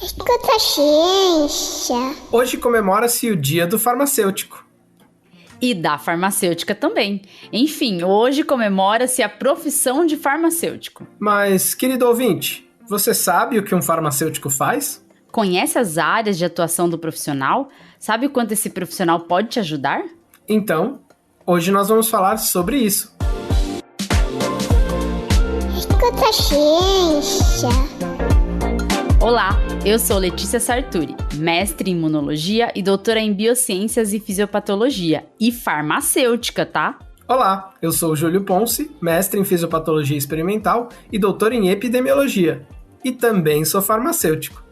Escuta a ciência. Hoje comemora-se o Dia do Farmacêutico. E da farmacêutica também. Enfim, hoje comemora-se a profissão de farmacêutico. Mas, querido ouvinte, você sabe o que um farmacêutico faz? Conhece as áreas de atuação do profissional? Sabe o quanto esse profissional pode te ajudar? Então, hoje nós vamos falar sobre isso. Escuta a ciência. Olá, eu sou Letícia Sarturi, mestre em imunologia e doutora em biociências e fisiopatologia e farmacêutica, tá? Olá, eu sou Júlio Ponce, mestre em fisiopatologia experimental e doutor em epidemiologia. E também sou farmacêutico.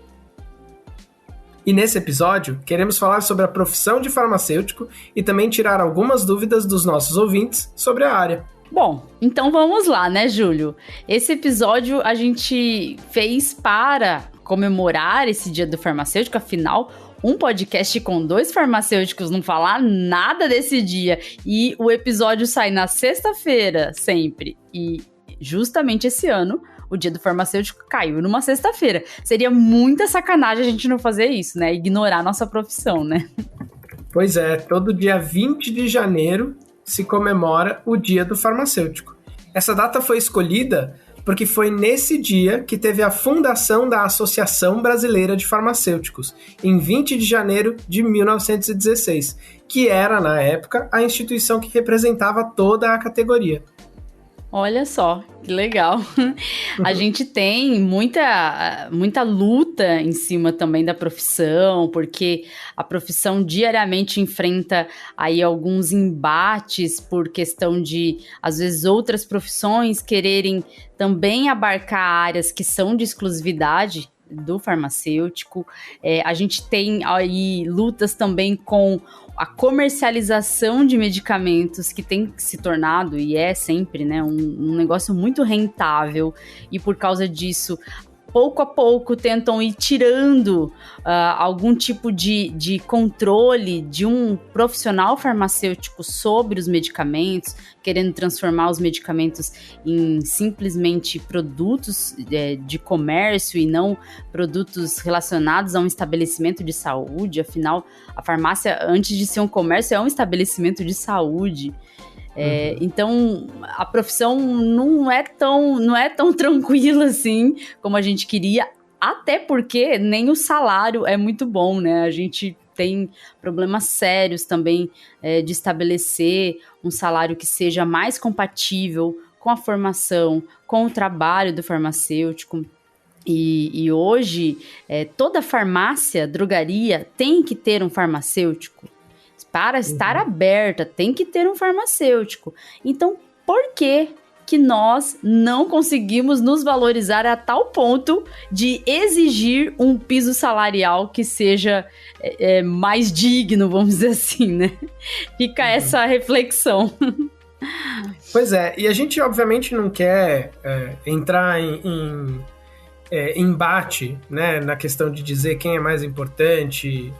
E nesse episódio, queremos falar sobre a profissão de farmacêutico e também tirar algumas dúvidas dos nossos ouvintes sobre a área. Bom, então vamos lá, né, Júlio? Esse episódio a gente fez para comemorar esse Dia do Farmacêutico, afinal, um podcast com 2 farmacêuticos não falar nada desse dia e o episódio sai na sexta-feira sempre. E justamente esse ano, o Dia do Farmacêutico caiu numa sexta-feira. Seria muita sacanagem a gente não fazer isso, né? Ignorar a nossa profissão, né? Pois é, todo dia 20 de janeiro se comemora o Dia do Farmacêutico. Essa data foi escolhida porque foi nesse dia que teve a fundação da Associação Brasileira de Farmacêuticos, em 20 de janeiro de 1916, que era, na época, a instituição que representava toda a categoria. Olha só, que legal. A gente tem muita luta em cima também da profissão, porque a profissão diariamente enfrenta aí alguns embates por questão de, às vezes, outras profissões quererem também abarcar áreas que são de exclusividade do farmacêutico. A gente tem aí lutas também com a comercialização de medicamentos que tem se tornado, e é sempre, né, um negócio muito rentável, e por causa disso, pouco a pouco tentam ir tirando algum tipo de controle de um profissional farmacêutico sobre os medicamentos, querendo transformar os medicamentos em simplesmente produtos de comércio e não produtos relacionados a um estabelecimento de saúde. Afinal, a farmácia, antes de ser um comércio, é um estabelecimento de saúde. Então, a profissão não é tão tranquila assim como a gente queria, até porque nem o salário é muito bom, né? A gente tem problemas sérios também de estabelecer um salário que seja mais compatível com a formação, com o trabalho do farmacêutico. E hoje, toda farmácia, drogaria tem que ter um farmacêutico. Para estar aberta, tem que ter um farmacêutico. Então, por que nós não conseguimos nos valorizar a tal ponto de exigir um piso salarial que seja mais digno, vamos dizer assim, né? Fica essa reflexão. Pois é, e a gente obviamente não quer entrar em embate, né, na questão de dizer quem é mais importante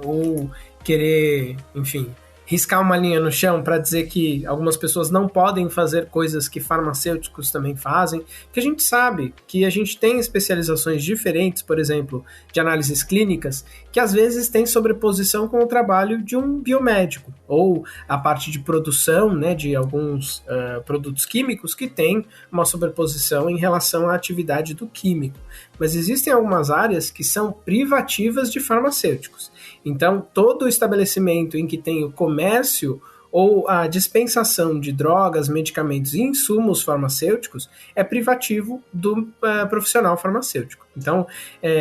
ou querer, enfim, riscar uma linha no chão para dizer que algumas pessoas não podem fazer coisas que farmacêuticos também fazem, que a gente sabe que a gente tem especializações diferentes, por exemplo, de análises clínicas, que às vezes tem sobreposição com o trabalho de um biomédico, ou a parte de produção, né, de alguns produtos químicos que tem uma sobreposição em relação à atividade do químico. Mas existem algumas áreas que são privativas de farmacêuticos. Então, todo estabelecimento em que tem o comércio ou a dispensação de drogas, medicamentos e insumos farmacêuticos é privativo do profissional farmacêutico. Então,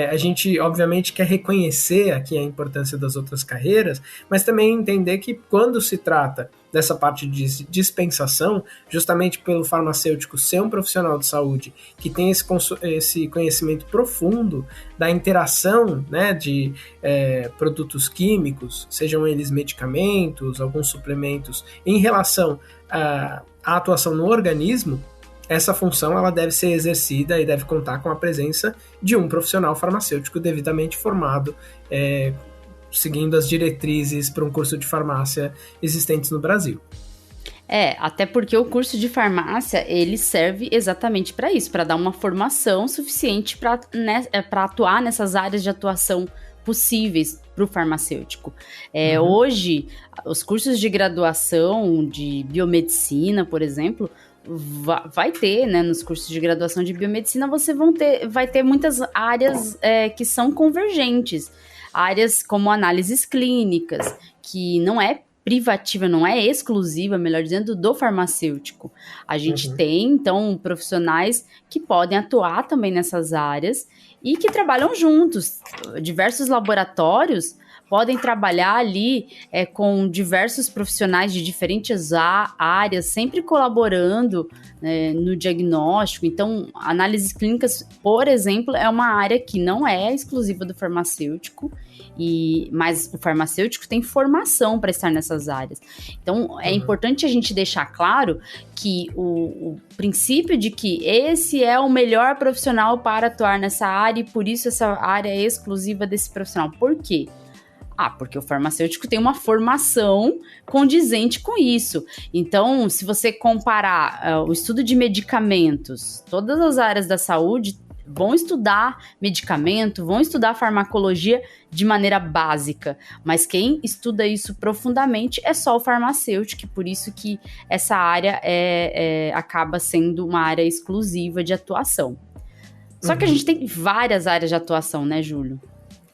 a gente, obviamente, quer reconhecer aqui a importância das outras carreiras, mas também entender que quando se trata dessa parte de dispensação, justamente pelo farmacêutico ser um profissional de saúde que tem esse conhecimento profundo da interação, né, de produtos químicos, sejam eles medicamentos, alguns suplementos, em relação à atuação no organismo, essa função ela deve ser exercida e deve contar com a presença de um profissional farmacêutico devidamente formado, seguindo as diretrizes para um curso de farmácia existentes no Brasil. Até porque o curso de farmácia, ele serve exatamente para isso, para dar uma formação suficiente para atuar nessas áreas de atuação possíveis para o farmacêutico. Hoje, os cursos de graduação de biomedicina, por exemplo, vai ter, né, nos cursos de graduação de biomedicina, vai ter muitas áreas que são convergentes. Áreas como análises clínicas, que não é privativa, não é exclusiva, melhor dizendo, do farmacêutico. A gente tem, então, profissionais que podem atuar também nessas áreas e que trabalham juntos. Diversos laboratórios podem trabalhar ali com diversos profissionais de diferentes áreas, sempre colaborando no diagnóstico. Então, análises clínicas, por exemplo, é uma área que não é exclusiva do farmacêutico, mas o farmacêutico tem formação para estar nessas áreas. Então, é importante a gente deixar claro que o princípio de que esse é o melhor profissional para atuar nessa área e por isso essa área é exclusiva desse profissional. Por quê? Porque o farmacêutico tem uma formação condizente com isso. Então, se você comparar o estudo de medicamentos, todas as áreas da saúde vão estudar medicamento, vão estudar farmacologia de maneira básica, mas quem estuda isso profundamente é só o farmacêutico, e por isso que essa área acaba sendo uma área exclusiva de atuação. Só que a gente tem várias áreas de atuação, né, Júlio?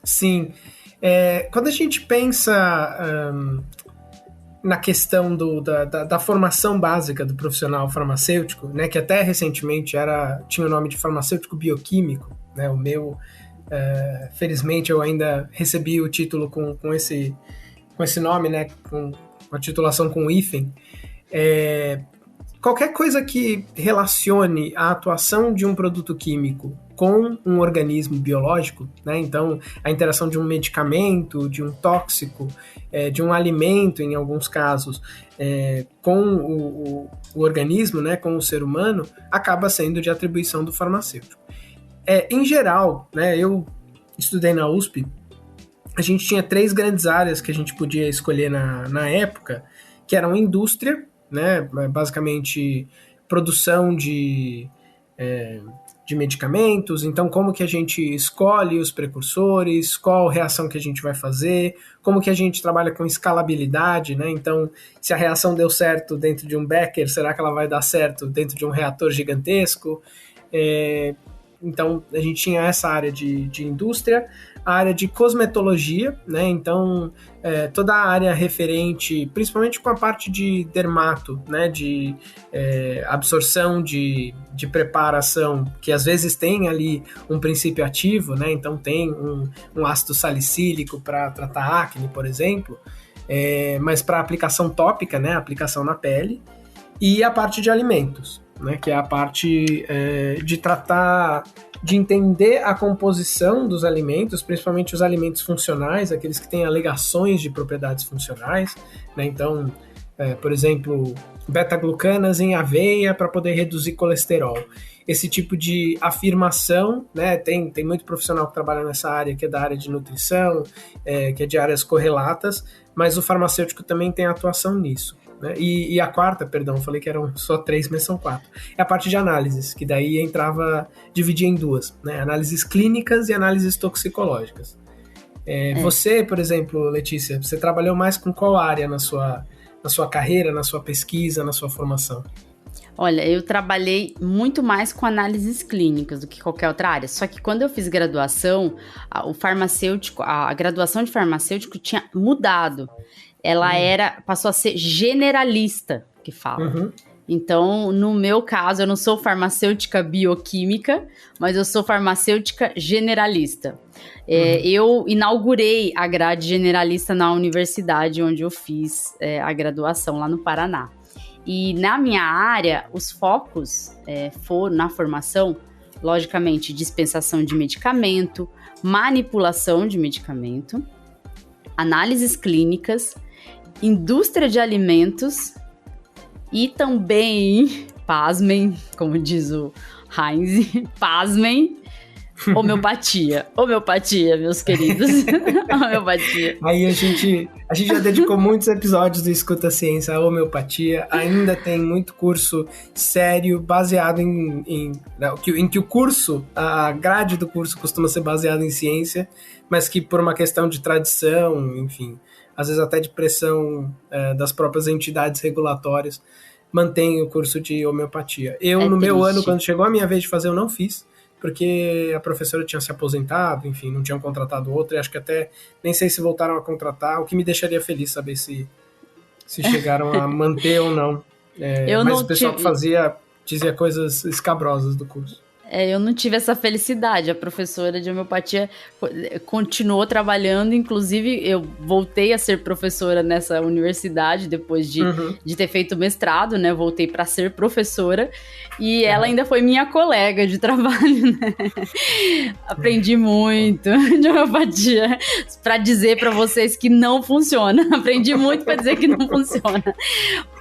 Sim. Quando a gente pensa na questão da formação básica do profissional farmacêutico, né, que até recentemente tinha o nome de farmacêutico bioquímico, né, o meu, felizmente eu ainda recebi o título com esse nome, né, com a titulação com hífen. Qualquer coisa que relacione a atuação de um produto químico com um organismo biológico, né? Então, a interação de um medicamento, de um tóxico, de um alimento, em alguns casos, com o organismo, né? Com o ser humano, acaba sendo de atribuição do farmacêutico. Em geral, né? Eu estudei na USP, a gente tinha 3 grandes áreas que a gente podia escolher na época, que eram indústria, né? Basicamente, produção de medicamentos, então como que a gente escolhe os precursores, qual reação que a gente vai fazer, como que a gente trabalha com escalabilidade, né? Então, se a reação deu certo dentro de um becker, será que ela vai dar certo dentro de um reator gigantesco? Então, a gente tinha essa área de indústria, a área de cosmetologia, né? Então, toda a área referente, principalmente com a parte de dermato, né? De absorção de preparação, que às vezes tem ali um princípio ativo, né? Então, tem um ácido salicílico para tratar acne, por exemplo, mas para aplicação tópica, né? Aplicação na pele, e a parte de alimentos, né, que é a parte de tratar, de entender a composição dos alimentos, principalmente os alimentos funcionais, aqueles que têm alegações de propriedades funcionais, né? Então, por exemplo, beta-glucanas em aveia para poder reduzir colesterol. Esse tipo de afirmação, né? Tem muito profissional que trabalha nessa área, que é da área de nutrição, que é de áreas correlatas, mas o farmacêutico também tem atuação nisso. Né? E a quarta, perdão, falei que eram só 3, mas são 4. É a parte de análises, que daí dividia em 2, né? Análises clínicas e análises toxicológicas. Você, por exemplo, Letícia, você trabalhou mais com qual área na sua carreira, na sua pesquisa, na sua formação? Olha, eu trabalhei muito mais com análises clínicas do que qualquer outra área. Só que quando eu fiz graduação, a graduação de farmacêutico tinha mudado. Ela passou a ser generalista, que fala. Uhum. Então, no meu caso, eu não sou farmacêutica bioquímica, mas eu sou farmacêutica generalista. Eu inaugurei a grade generalista na universidade onde eu fiz a graduação, lá no Paraná. E na minha área, os focos foram, na formação, logicamente, dispensação de medicamento, manipulação de medicamento, análises clínicas, indústria de alimentos e também, pasmem, como diz o Heinz, pasmem, Homeopatia, meus queridos. Homeopatia. Aí a gente já dedicou muitos episódios do Escuta Ciência à homeopatia. Ainda tem muito curso sério baseado em que o curso, a grade do curso costuma ser baseada em ciência, mas que por uma questão de tradição, enfim, às vezes até de pressão das próprias entidades regulatórias, mantém o curso de homeopatia. No meu ano, quando chegou a minha vez de fazer, eu não fiz, porque a professora tinha se aposentado, enfim, não tinham contratado outra, e acho que até nem sei se voltaram a contratar, o que me deixaria feliz saber se chegaram a manter ou não. Mas o pessoal que fazia dizia coisas escabrosas do curso. Eu não tive essa felicidade. A professora de homeopatia continuou trabalhando, inclusive eu voltei a ser professora nessa universidade depois de ter feito mestrado, né? Voltei para ser professora e ela ainda foi minha colega de trabalho, né? Aprendi muito de homeopatia para dizer para vocês que não funciona. Aprendi muito para dizer que não funciona.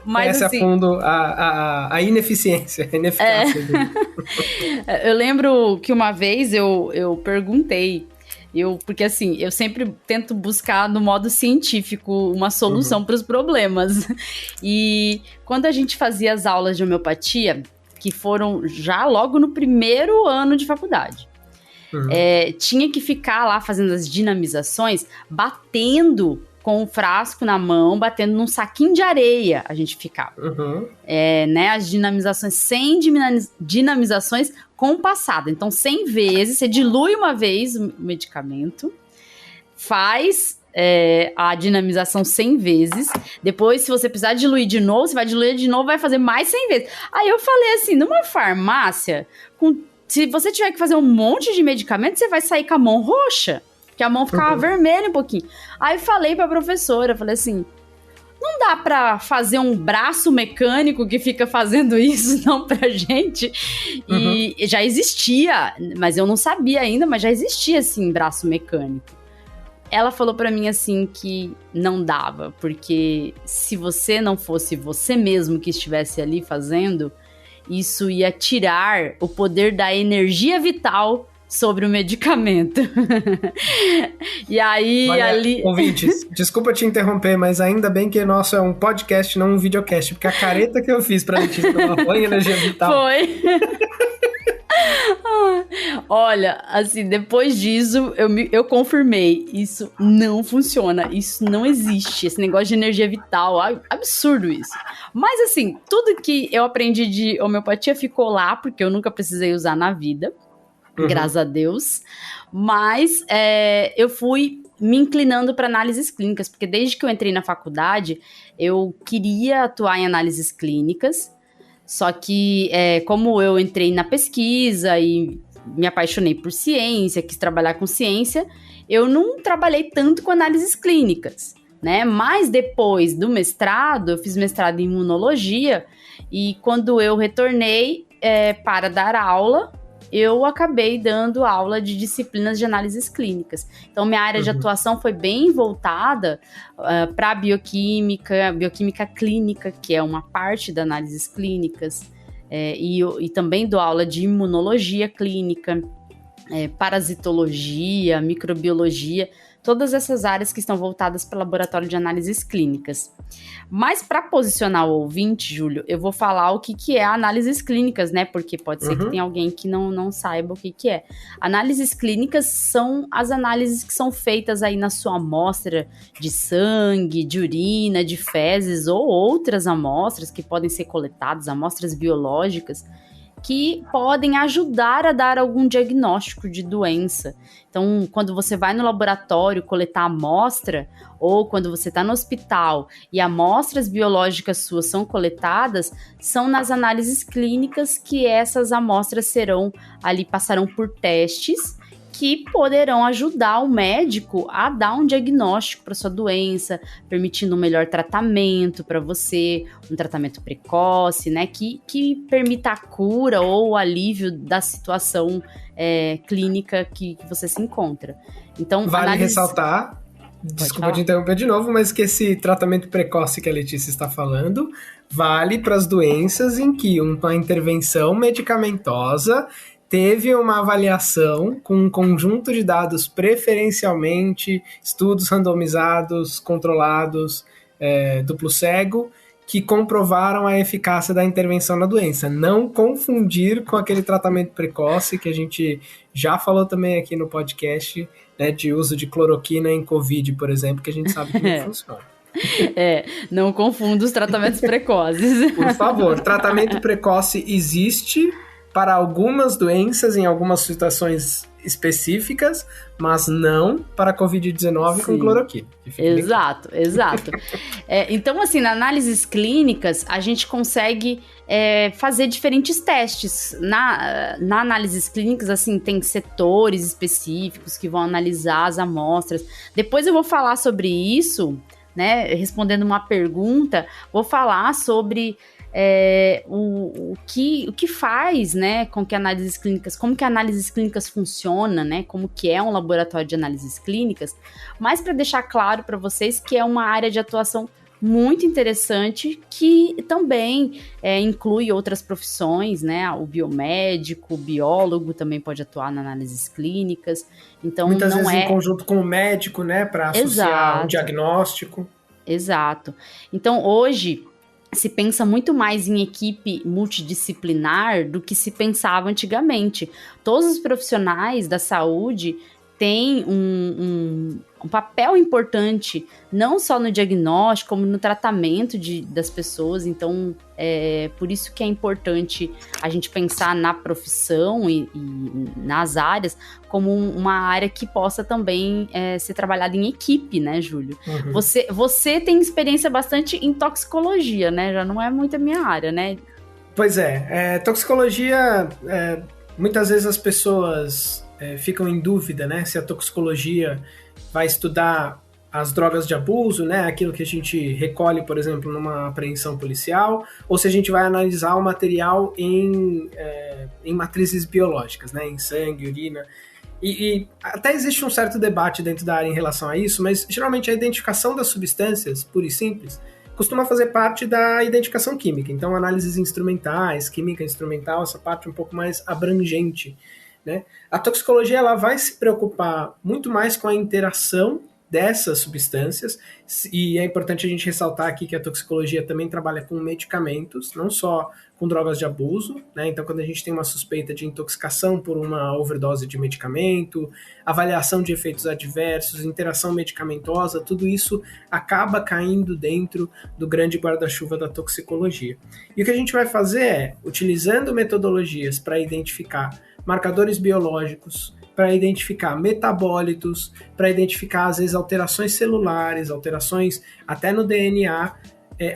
Mas, conhece assim, a fundo a ineficiência, a ineficácia. Eu lembro que uma vez eu perguntei, porque assim, eu sempre tento buscar no modo científico uma solução para os problemas. E quando a gente fazia as aulas de homeopatia, que foram já logo no primeiro ano de faculdade, tinha que ficar lá fazendo as dinamizações, batendo com o frasco na mão, batendo num saquinho de areia, a gente ficava. Né, as dinamizações, 100 dinamizações compassadas. Então, 100 vezes, você dilui uma vez o medicamento, faz a dinamização 100 vezes, depois, se você precisar diluir de novo, você vai diluir de novo, vai fazer mais 100 vezes. Aí eu falei assim, numa farmácia, se você tiver que fazer um monte de medicamento, você vai sair com a mão roxa. Que a mão ficava vermelha um pouquinho. Aí falei pra professora, falei assim, não dá pra fazer um braço mecânico que fica fazendo isso, não, pra gente? E já existia, mas eu não sabia ainda, mas já existia, assim, braço mecânico. Ela falou pra mim, assim, que não dava, porque se você não fosse você mesmo que estivesse ali fazendo, isso ia tirar o poder da energia vital sobre o medicamento. E aí, ali... Ouvintes, desculpa te interromper, mas ainda bem que nosso é um podcast, não um videocast, porque a careta que eu fiz pra Letícia tomar banho energia vital... Foi. Olha, assim, depois disso, eu confirmei, isso não funciona, isso não existe, esse negócio de energia vital, absurdo isso. Mas assim, tudo que eu aprendi de homeopatia ficou lá, porque eu nunca precisei usar na vida, graças a Deus, mas eu fui me inclinando para análises clínicas, porque desde que eu entrei na faculdade, eu queria atuar em análises clínicas, só que como eu entrei na pesquisa e me apaixonei por ciência, quis trabalhar com ciência, eu não trabalhei tanto com análises clínicas, né? Mas depois do mestrado, eu fiz mestrado em imunologia, e quando eu retornei para dar aula, eu acabei dando aula de disciplinas de análises clínicas. Então, minha área de atuação foi bem voltada para bioquímica clínica, que é uma parte das análises clínicas, e também dou aula de imunologia clínica, parasitologia, microbiologia, todas essas áreas que estão voltadas para o laboratório de análises clínicas. Mas para posicionar o ouvinte, Júlio, eu vou falar o que é análises clínicas, né? Porque pode ser que tenha alguém que não saiba o que é. Análises clínicas são as análises que são feitas aí na sua amostra de sangue, de urina, de fezes ou outras amostras que podem ser coletadas, amostras biológicas, que podem ajudar a dar algum diagnóstico de doença. Então, quando você vai no laboratório coletar amostra, ou quando você está no hospital e amostras biológicas suas são coletadas, são nas análises clínicas que essas amostras passarão por testes que poderão ajudar o médico a dar um diagnóstico para sua doença, permitindo um melhor tratamento para você, um tratamento precoce, né, que permita a cura ou o alívio da situação clínica que você se encontra. Então, vale ressaltar, desculpa te interromper de novo, mas que esse tratamento precoce que a Letícia está falando vale para as doenças em que uma intervenção medicamentosa teve uma avaliação com um conjunto de dados preferencialmente, estudos randomizados, controlados, duplo cego, que comprovaram a eficácia da intervenção na doença. Não confundir com aquele tratamento precoce que a gente já falou também aqui no podcast, né, de uso de cloroquina em Covid, por exemplo, que a gente sabe que não funciona. Não confunda os tratamentos precoces. Por favor, tratamento precoce existe para algumas doenças, em algumas situações específicas, mas não para Covid-19 com cloroquina. Exato. Então, assim, na análises clínicas, a gente consegue fazer diferentes testes. Na análises clínicas, assim, tem setores específicos que vão analisar as amostras. Depois eu vou falar sobre isso, né? Respondendo uma pergunta, vou falar sobre o que faz, né, com que análises clínicas, como que análises clínicas funciona, né, como que é um laboratório de análises clínicas, mas para deixar claro para vocês que é uma área de atuação muito interessante, que também inclui outras profissões, né, o biomédico, o biólogo também pode atuar nas análises clínicas, então muitas vezes em conjunto com o médico, né, para associar um diagnóstico. Exato. Então hoje se pensa muito mais em equipe multidisciplinar do que se pensava antigamente. Todos os profissionais da saúde têm um papel importante, não só no diagnóstico, como no tratamento das pessoas. Então, por isso que é importante a gente pensar na profissão e nas áreas como uma área que possa também ser trabalhada em equipe, né, Júlio? Uhum. Você tem experiência bastante em toxicologia, né? Já não é muito a minha área, né? Pois toxicologia, muitas vezes as pessoas ficam em dúvida, né, se a toxicologia vai estudar as drogas de abuso, né, aquilo que a gente recolhe, por exemplo, numa apreensão policial, ou se a gente vai analisar o material em matrizes biológicas, né, em sangue, urina. E até existe um certo debate dentro da área em relação a isso, mas geralmente a identificação das substâncias, pura e simples, costuma fazer parte da identificação química. Então, análises instrumentais, química instrumental, essa parte um pouco mais abrangente, né? A toxicologia ela vai se preocupar muito mais com a interação dessas substâncias, e é importante a gente ressaltar aqui que a toxicologia também trabalha com medicamentos, não só com drogas de abuso, né? Então, quando a gente tem uma suspeita de intoxicação por uma overdose de medicamento, avaliação de efeitos adversos, interação medicamentosa, tudo isso acaba caindo dentro do grande guarda-chuva da toxicologia. E o que a gente vai fazer é, utilizando metodologias para identificar marcadores biológicos, para identificar metabólitos, para identificar, às vezes, alterações celulares, alterações até no DNA,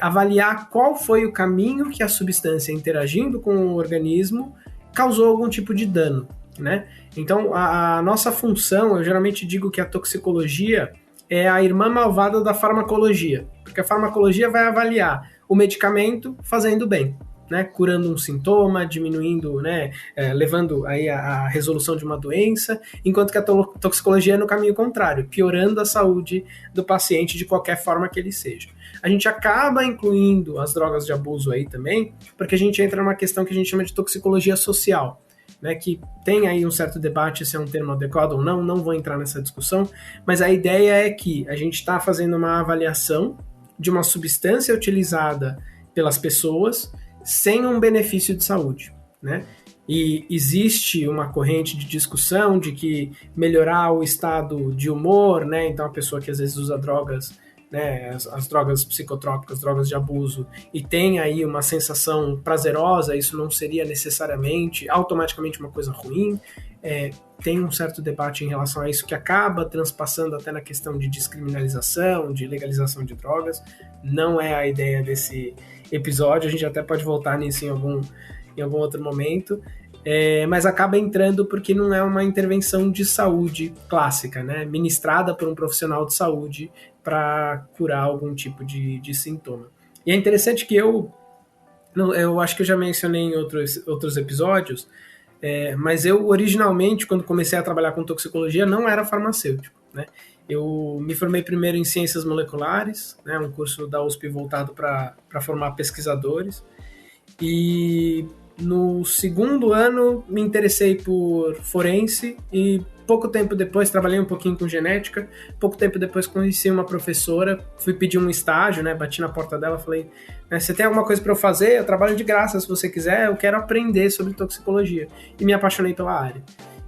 avaliar qual foi o caminho que a substância interagindo com o organismo causou algum tipo de dano, né? Então, a nossa função, eu geralmente digo que a toxicologia é a irmã malvada da farmacologia, porque a farmacologia vai avaliar o medicamento fazendo bem, né, curando um sintoma, diminuindo, né, levando aí a resolução de uma doença, enquanto que a toxicologia é no caminho contrário, piorando a saúde do paciente de qualquer forma que ele seja. A gente acaba incluindo as drogas de abuso aí também, porque a gente entra numa questão que a gente chama de toxicologia social, né, que tem aí um certo debate se é um termo adequado ou não vou entrar nessa discussão, mas a ideia é que a gente está fazendo uma avaliação de uma substância utilizada pelas pessoas sem um benefício de saúde, né? E existe uma corrente de discussão de que melhorar o estado de humor, né? Então a pessoa que às vezes usa drogas, né, as drogas psicotrópicas, drogas de abuso, e tem aí uma sensação prazerosa, isso não seria necessariamente, automaticamente uma coisa ruim. Tem um certo debate em relação a isso que acaba transpassando até na questão de descriminalização, de legalização de drogas. Não é a ideia desse episódio, a gente até pode voltar nisso em algum outro momento, mas acaba entrando porque não é uma intervenção de saúde clássica, né, ministrada por um profissional de saúde para curar algum tipo de sintoma. E é interessante que eu acho que eu já mencionei em outros episódios, mas eu originalmente, quando comecei a trabalhar com toxicologia, não era farmacêutico, né? Eu me formei primeiro em ciências moleculares, né, um curso da USP voltado para formar pesquisadores, e no segundo ano me interessei por forense e pouco tempo depois trabalhei um pouquinho com genética, pouco tempo depois conheci uma professora, fui pedir um estágio, né, bati na porta dela, falei, você tem alguma coisa para eu fazer? Eu trabalho de graça se você quiser, eu quero aprender sobre toxicologia. E me apaixonei pela área.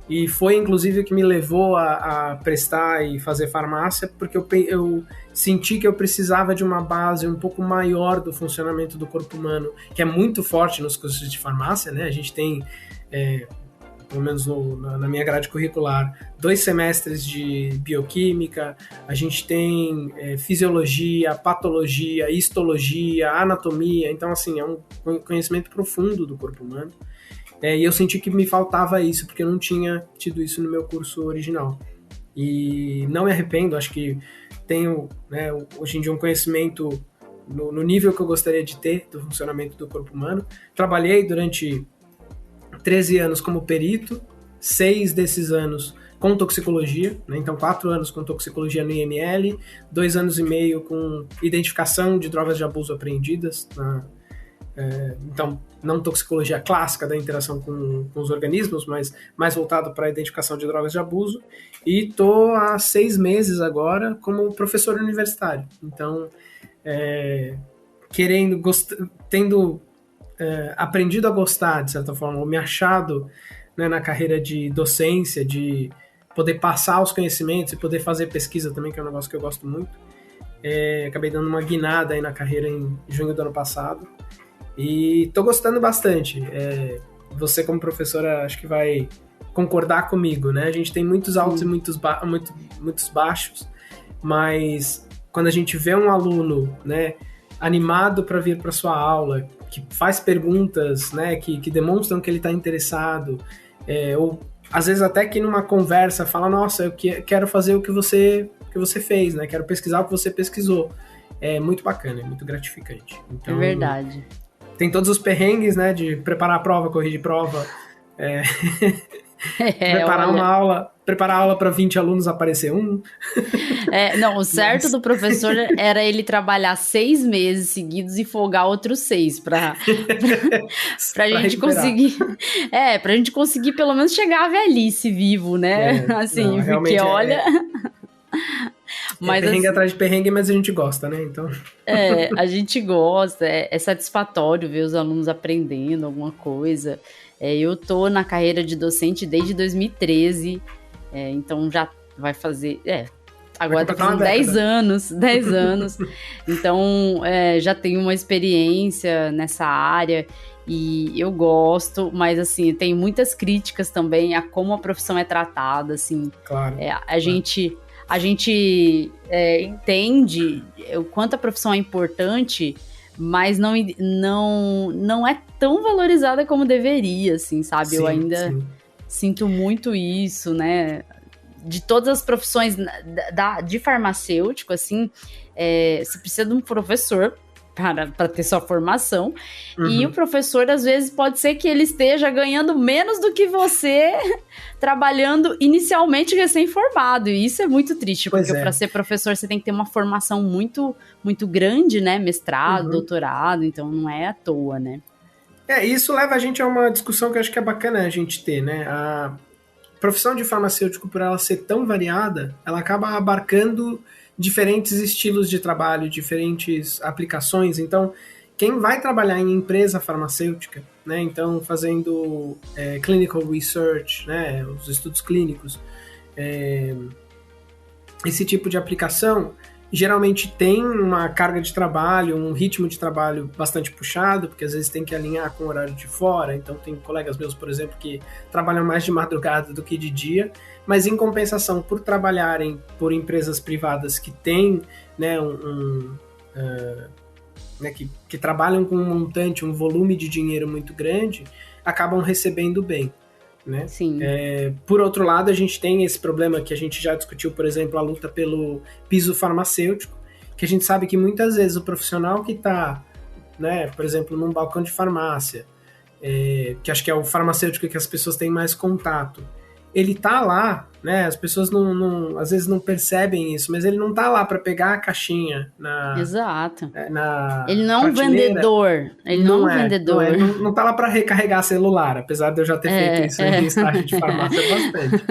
E foi, inclusive, o que me levou a prestar e fazer farmácia, porque eu senti que eu precisava de uma base um pouco maior do funcionamento do corpo humano, que é muito forte nos cursos de farmácia, né? A gente tem, pelo menos na minha grade curricular, 2 semestres de bioquímica, a gente tem fisiologia, patologia, histologia, anatomia, então, assim, é um conhecimento profundo do corpo humano. E eu senti que me faltava isso, porque eu não tinha tido isso no meu curso original. E não me arrependo, acho que tenho, né, hoje em dia um conhecimento no nível que eu gostaria de ter do funcionamento do corpo humano. Trabalhei durante 13 anos como perito, 6 desses anos com toxicologia, né? Então 4 anos com toxicologia no IML, 2 anos e meio com identificação de drogas de abuso apreendidas então, não toxicologia clássica da interação com os organismos, mas mais voltado para a identificação de drogas de abuso. E estou há 6 meses agora como professor universitário. Então, tendo aprendido a gostar, de certa forma, ou me achado, né, na carreira de docência, de poder passar os conhecimentos e poder fazer pesquisa também, que é um negócio que eu gosto muito. Acabei dando uma guinada aí na carreira em junho do ano passado. E tô gostando bastante. Você, como professora, acho que vai concordar comigo, né? A gente tem muitos altos e muitos baixos, mas quando a gente vê um aluno, né, animado para vir para sua aula, que faz perguntas, né, que demonstram que ele está interessado, ou às vezes até que numa conversa fala, nossa, eu quero fazer o que você fez, né? Quero pesquisar o que você pesquisou. É muito bacana, é muito gratificante. Então, é verdade. Tem todos os perrengues, né, de preparar a prova, corrigir prova, preparar a aula para 20 alunos, aparecer um. Não, o certo do professor era ele trabalhar 6 meses seguidos e folgar outros 6 pra gente conseguir. Pra gente conseguir pelo menos chegar à velhice vivo, né? Assim, não, porque olha. Mas, perrengue assim, atrás de perrengue, mas a gente gosta, né? Então... a gente gosta, é satisfatório ver os alunos aprendendo alguma coisa. Eu tô na carreira de docente desde 2013, então já vai fazer... agora tá fazendo 10 anos. Então, já tenho uma experiência nessa área e eu gosto, mas, assim, tem muitas críticas também a como a profissão é tratada, assim. Claro. A gente entende o quanto a profissão é importante, mas não é tão valorizada como deveria, assim, sabe? Sim, eu ainda sinto muito isso, né? De todas as profissões de farmacêutico, assim, você precisa de um professor para ter sua formação, e o professor, às vezes, pode ser que ele esteja ganhando menos do que você trabalhando inicialmente recém-formado, e isso é muito triste, porque para ser professor você tem que ter uma formação muito, muito grande, né, mestrado, doutorado, então não é à toa, né. Isso leva a gente a uma discussão que eu acho que é bacana a gente ter, né, a profissão de farmacêutico, por ela ser tão variada, ela acaba abarcando diferentes estilos de trabalho, diferentes aplicações. Então, quem vai trabalhar em empresa farmacêutica, né, então fazendo clinical research, né, os estudos clínicos, esse tipo de aplicação geralmente tem uma carga de trabalho, um ritmo de trabalho bastante puxado, porque às vezes tem que alinhar com o horário de fora. Então tem colegas meus, por exemplo, que trabalham mais de madrugada do que de dia, mas em compensação, por trabalharem por empresas privadas que têm, né, que trabalham com um montante, um volume de dinheiro muito grande, acabam recebendo bem. Né? Sim. Por outro lado, a gente tem esse problema que a gente já discutiu, por exemplo, a luta pelo piso farmacêutico, que a gente sabe que muitas vezes o profissional que está, né, por exemplo, num balcão de farmácia, que acho que é o farmacêutico que as pessoas têm mais contato, ele tá lá, né? As pessoas às vezes não percebem isso, mas ele não tá lá para pegar a caixinha Exato. Na ele não é um vendedor. Ele não é um vendedor. Não tá lá para recarregar celular, apesar de eu já ter feito isso em estágio de farmácia bastante.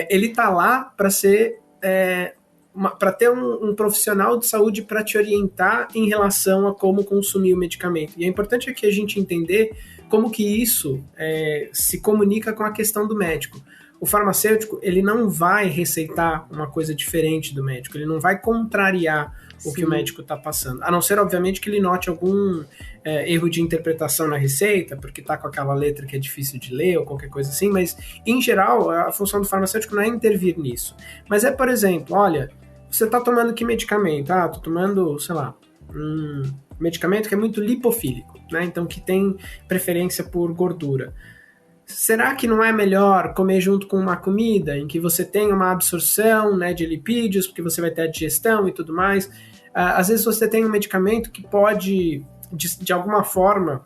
Ele tá lá para ser para ter um profissional de saúde para te orientar em relação a como consumir o medicamento. E é importante aqui a gente entender como que isso se comunica com a questão do médico. O farmacêutico, ele não vai receitar uma coisa diferente do médico, ele não vai contrariar o que o médico está passando, a não ser, obviamente, que ele note algum erro de interpretação na receita, porque está com aquela letra que é difícil de ler ou qualquer coisa assim, mas, em geral, a função do farmacêutico não é intervir nisso. Mas por exemplo, olha, você está tomando que medicamento? Tô tomando, sei lá, um medicamento que é muito lipofílico, né? Então que tem preferência por gordura. Será que não é melhor comer junto com uma comida em que você tem uma absorção, né, de lipídios, porque você vai ter a digestão e tudo mais? Às vezes você tem um medicamento que pode, de alguma forma,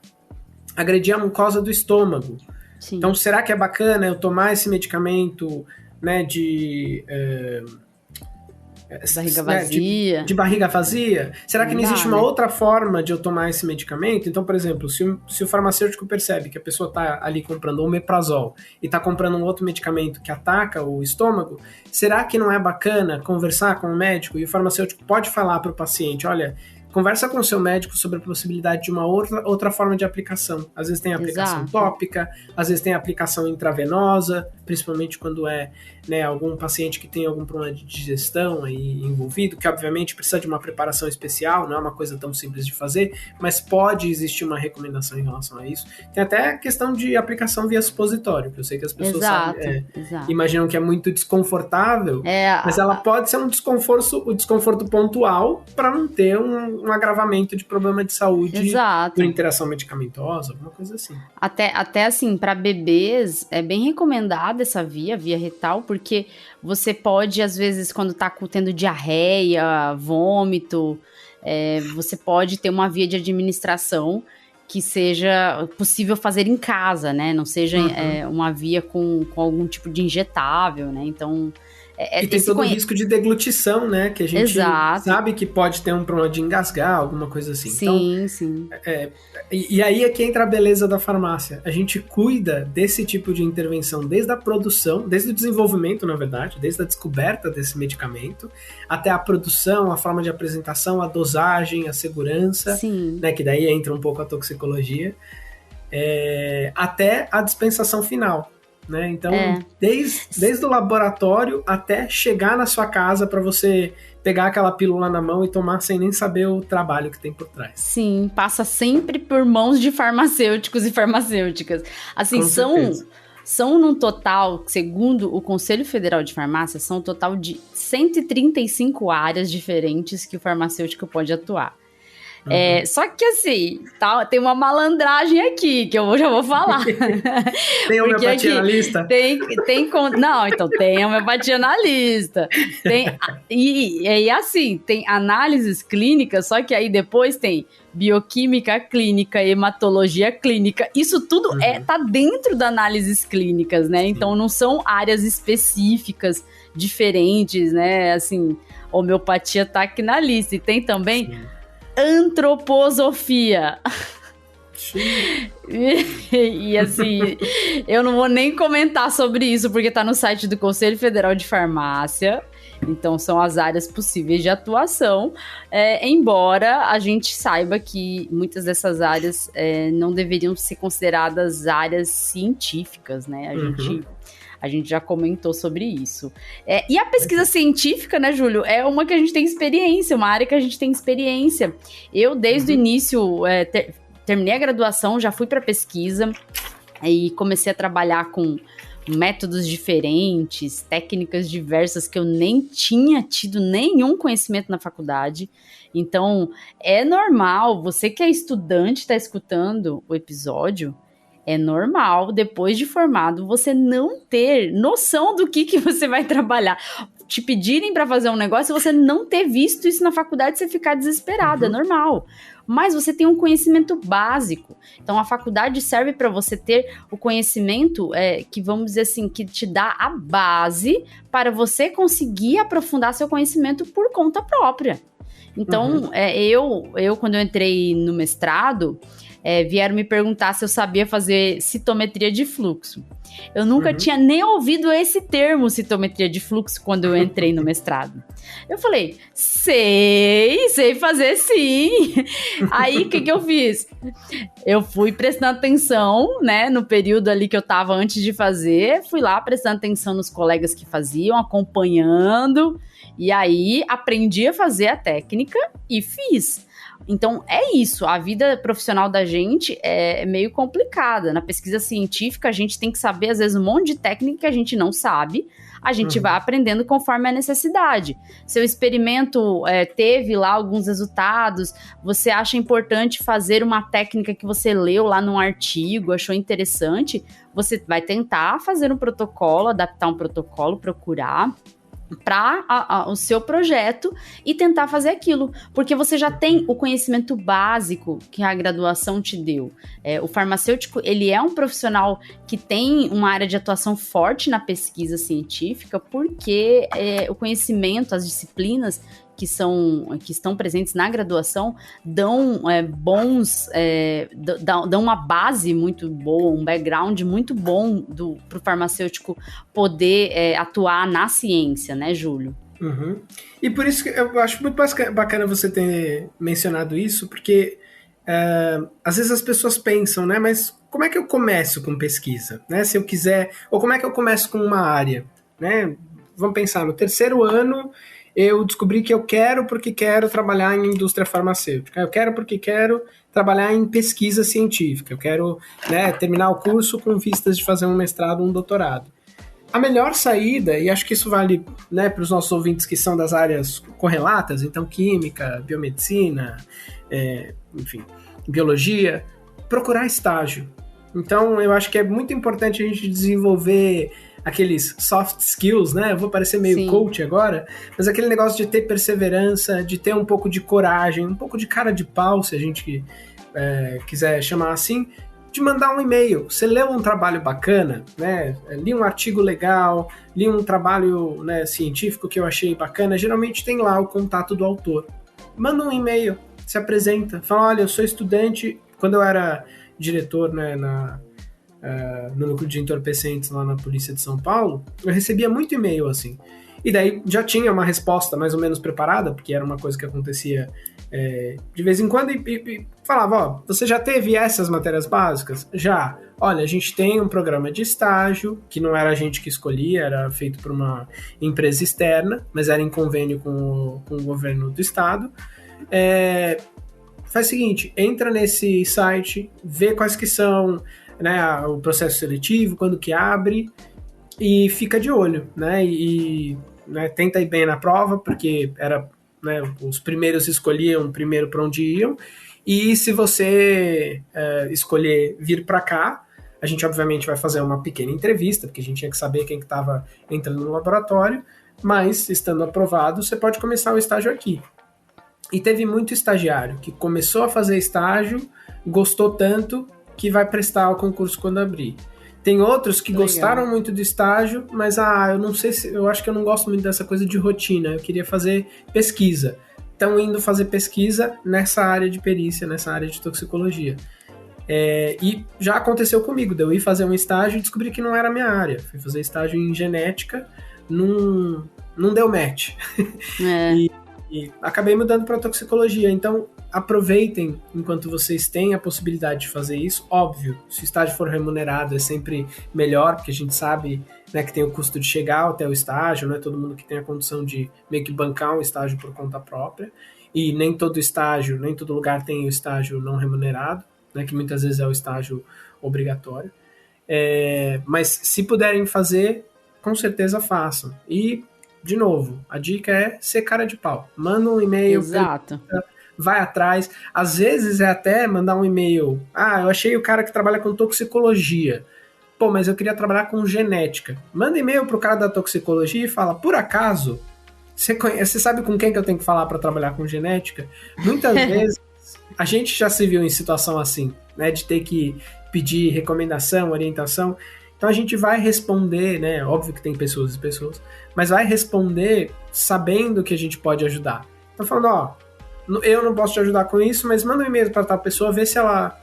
agredir a mucosa do estômago. Sim. Então, será que é bacana eu tomar esse medicamento, né, de barriga vazia. De barriga vazia? Será que não existe uma outra forma de eu tomar esse medicamento? Então, por exemplo, se o farmacêutico percebe que a pessoa está ali comprando omeprazol e está comprando um outro medicamento que ataca o estômago, será que não é bacana conversar com o médico? E o farmacêutico pode falar para o paciente, olha, conversa com o seu médico sobre a possibilidade de uma outra forma de aplicação. Às vezes tem aplicação tópica, às vezes tem aplicação intravenosa, principalmente quando é, né, algum paciente que tem algum problema de digestão aí envolvido, que obviamente precisa de uma preparação especial, não é uma coisa tão simples de fazer, mas pode existir uma recomendação em relação a isso. Tem até a questão de aplicação via supositório, que eu sei que as pessoas imaginam que é muito desconfortável, mas ela pode ser um desconforto pontual para não ter um agravamento de problema de saúde por interação medicamentosa, alguma coisa assim. Até assim, para bebês, é bem recomendada essa via retal, porque você pode, às vezes, quando tá tendo diarreia, vômito, você pode ter uma via de administração que seja possível fazer em casa, né? Não seja uma via com algum tipo de injetável, né? Então... e tem todo o risco de deglutição, né? Que a gente sabe que pode ter um problema de engasgar, alguma coisa assim. Sim. E aí é que entra a beleza da farmácia. A gente cuida desse tipo de intervenção desde a produção, desde o desenvolvimento, na verdade, desde a descoberta desse medicamento, até a produção, a forma de apresentação, a dosagem, a segurança, né? Que daí entra um pouco a toxicologia, até a dispensação final. Né? Então, desde o laboratório até chegar na sua casa para você pegar aquela pílula na mão e tomar sem nem saber o trabalho que tem por trás. Sim, passa sempre por mãos de farmacêuticos e farmacêuticas. Assim, são num total, segundo o Conselho Federal de Farmácia, são um total de 135 áreas diferentes que o farmacêutico pode atuar. Só que assim, tem uma malandragem aqui, que eu já vou falar. Tem homeopatia na lista? Não, então tem homeopatia na lista. E assim, tem análises clínicas, só que aí depois tem bioquímica clínica, hematologia clínica. Isso tudo tá dentro das análises clínicas, né? Sim. Então não são áreas específicas, diferentes, né? Assim, homeopatia tá aqui na lista. E tem também... Sim. Antroposofia. E assim, eu não vou nem comentar sobre isso, porque tá no site do Conselho Federal de Farmácia. Então são as áreas possíveis de atuação, embora a gente saiba que muitas dessas áreas não deveriam ser consideradas áreas científicas, né? A gente já comentou sobre isso. E a pesquisa científica, né, Júlio, é uma que a gente tem experiência, uma área que a gente tem experiência. Eu, desde o início, terminei a graduação, já fui para pesquisa e comecei a trabalhar com métodos diferentes, técnicas diversas que eu nem tinha tido nenhum conhecimento na faculdade. Então, é normal, você que é estudante, está escutando o episódio, é normal, depois de formado, você não ter noção do que você vai trabalhar. te pedirem para fazer um negócio e você não ter visto isso na faculdade, você ficar desesperado, é normal. Mas você tem um conhecimento básico. Então, a faculdade serve para você ter o conhecimento que, vamos dizer assim, que te dá a base para você conseguir aprofundar seu conhecimento por conta própria. Então, eu quando eu entrei no mestrado, vieram me perguntar se eu sabia fazer citometria de fluxo. Eu nunca tinha nem ouvido esse termo, citometria de fluxo, quando eu entrei no mestrado. Eu falei, sei fazer sim. Aí, o que eu fiz? Eu fui prestando atenção, né, no período ali que eu tava antes de fazer, fui lá prestando atenção nos colegas que faziam, acompanhando, e aí aprendi a fazer a técnica e fiz. Então, é isso. A vida profissional da gente é meio complicada. Na pesquisa científica, a gente tem que saber, às vezes, um monte de técnica que a gente não sabe. A gente vai aprendendo conforme a necessidade. Seu experimento teve lá alguns resultados, você acha importante fazer uma técnica que você leu lá num artigo, achou interessante, você vai tentar fazer um protocolo, adaptar um protocolo, procurar para o seu projeto e tentar fazer aquilo, porque você já tem o conhecimento básico que a graduação te deu. O farmacêutico, ele é um profissional que tem uma área de atuação forte na pesquisa científica, porque o conhecimento, as disciplinas que estão presentes na graduação dão dão uma base muito boa, um background muito bom para o farmacêutico poder atuar na ciência, né, Júlio? E por isso que eu acho muito bacana você ter mencionado isso, porque às vezes as pessoas pensam, né, mas como é que eu começo com pesquisa, né, se eu quiser, ou como é que eu começo com uma área, né? Vamos pensar, no terceiro ano eu descobri que eu quero porque quero trabalhar em indústria farmacêutica, eu quero porque quero trabalhar em pesquisa científica, eu quero, né, terminar o curso com vistas de fazer um mestrado, um doutorado. A melhor saída, e acho que isso vale, né, para os nossos ouvintes que são das áreas correlatas, então química, biomedicina, enfim, biologia, procurar estágio. Então eu acho que é muito importante a gente desenvolver aqueles soft skills, né? Eu vou parecer meio coach agora, mas aquele negócio de ter perseverança, de ter um pouco de coragem, um pouco de cara de pau, se a gente quiser chamar assim, de mandar um e-mail. Você leu um trabalho bacana, né? Li um artigo legal, li um trabalho, né, científico que eu achei bacana, geralmente tem lá o contato do autor. Manda um e-mail, se apresenta, fala, olha, eu sou estudante, quando eu era diretor, né, no núcleo de entorpecentes lá na Polícia de São Paulo, eu recebia muito e-mail assim. E daí já tinha uma resposta mais ou menos preparada, porque era uma coisa que acontecia de vez em quando, e falava, ó, você já teve essas matérias básicas? Já. Olha, a gente tem um programa de estágio, que não era a gente que escolhia, era feito por uma empresa externa, mas era em convênio com o governo do estado. Faz o seguinte, entra nesse site, vê quais que são, né, o processo seletivo, quando que abre, e fica de olho, né, né, tenta ir bem na prova, porque era, né, os primeiros escolhiam primeiro para onde iam, e se você escolher vir para cá, a gente obviamente vai fazer uma pequena entrevista, porque a gente tinha que saber quem que estava entrando no laboratório, mas estando aprovado, você pode começar o estágio aqui. E teve muito estagiário que começou a fazer estágio, gostou tanto que vai prestar o concurso quando abrir. Tem outros que gostaram muito do estágio, mas eu não sei se, eu acho que eu não gosto muito dessa coisa de rotina, eu queria fazer pesquisa. Estão indo fazer pesquisa nessa área de perícia, nessa área de toxicologia. E já aconteceu comigo, de eu ir fazer um estágio e descobri que não era a minha área. Fui fazer estágio em genética, não deu match. E acabei mudando para toxicologia. Então, aproveitem enquanto vocês têm a possibilidade de fazer isso. Óbvio, se o estágio for remunerado é sempre melhor, porque a gente sabe, né, que tem o custo de chegar até o estágio, não é todo mundo que tem a condição de meio que bancar um estágio por conta própria. E nem todo estágio, nem todo lugar tem o estágio não remunerado, né, que muitas vezes é o estágio obrigatório. Mas se puderem fazer, com certeza façam. E de novo, a dica é ser cara de pau. Manda um e-mail, vai atrás. Às vezes é até mandar um e-mail. Eu achei o cara que trabalha com toxicologia. pô, mas eu queria trabalhar com genética. Manda e-mail pro cara da toxicologia e fala, por acaso, você sabe com quem que eu tenho que falar para trabalhar com genética? Muitas vezes a gente já se viu em situação assim, né, de ter que pedir recomendação, orientação. Então a gente vai responder, né, óbvio que tem pessoas e pessoas, mas vai responder sabendo que a gente pode ajudar. Então falando, ó, eu não posso te ajudar com isso, mas manda um e-mail para tal pessoa, vê se ela,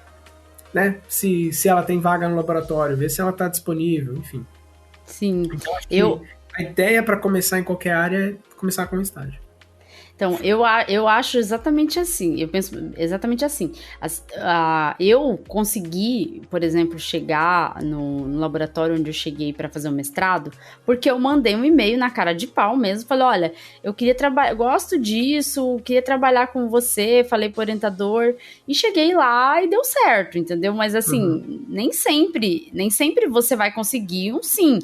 né, se ela tem vaga no laboratório, vê se ela está disponível, enfim. Sim, então, acho que a ideia para começar em qualquer área é começar com estágio. Então, eu acho exatamente assim, eu penso exatamente assim. Eu consegui, por exemplo, chegar no laboratório onde eu cheguei para fazer o mestrado, porque eu mandei um e-mail na cara de pau mesmo, falei, olha, eu queria trabalhar, gosto disso, queria trabalhar com você, falei pro orientador, e cheguei lá e deu certo, entendeu? Mas assim, nem sempre você vai conseguir um sim,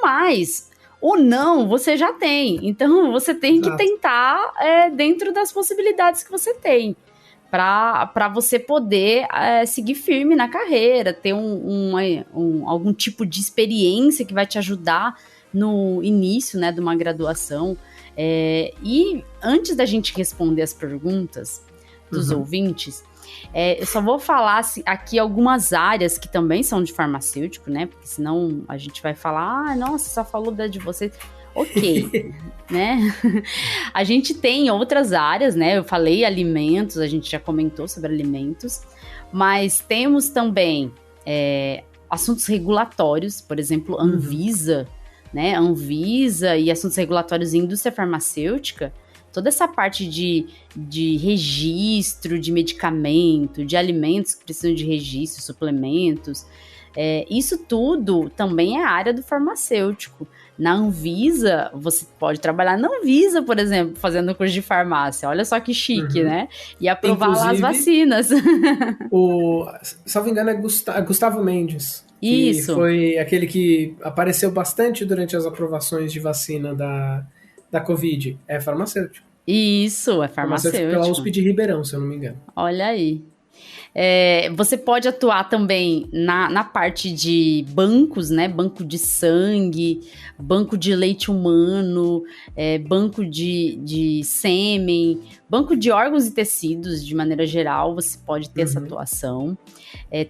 mas... O não, você já tem. Então, você tem que tentar dentro das possibilidades que você tem. Para você poder seguir firme na carreira, ter algum tipo de experiência que vai te ajudar no início, né, de uma graduação. E antes da gente responder as perguntas dos ouvintes, eu só vou falar aqui algumas áreas que também são de farmacêutico, né? Porque senão a gente vai falar, nossa, só falou da de vocês. Ok, né? A gente tem outras áreas, né? Eu falei alimentos, a gente já comentou sobre alimentos, mas temos também assuntos regulatórios, por exemplo, Anvisa, né? Anvisa e assuntos regulatórios em indústria farmacêutica. Toda essa parte de registro de medicamento, de alimentos que precisam de registro, suplementos, isso tudo também é área do farmacêutico. Na Anvisa, você pode trabalhar na Anvisa, por exemplo, fazendo curso de farmácia. Olha só que chique, né? E aprovar lá as vacinas. Salvo engano, é Gustavo Mendes. Isso. Que foi aquele que apareceu bastante durante as aprovações de vacina da Covid. É farmacêutico. Isso, é farmacêutico. Pela USP de Ribeirão, se eu não me engano. Olha aí. Você pode atuar também na parte de bancos, né? Banco de sangue, banco de leite humano, banco de sêmen, banco de órgãos e tecidos, de maneira geral, você pode ter essa atuação.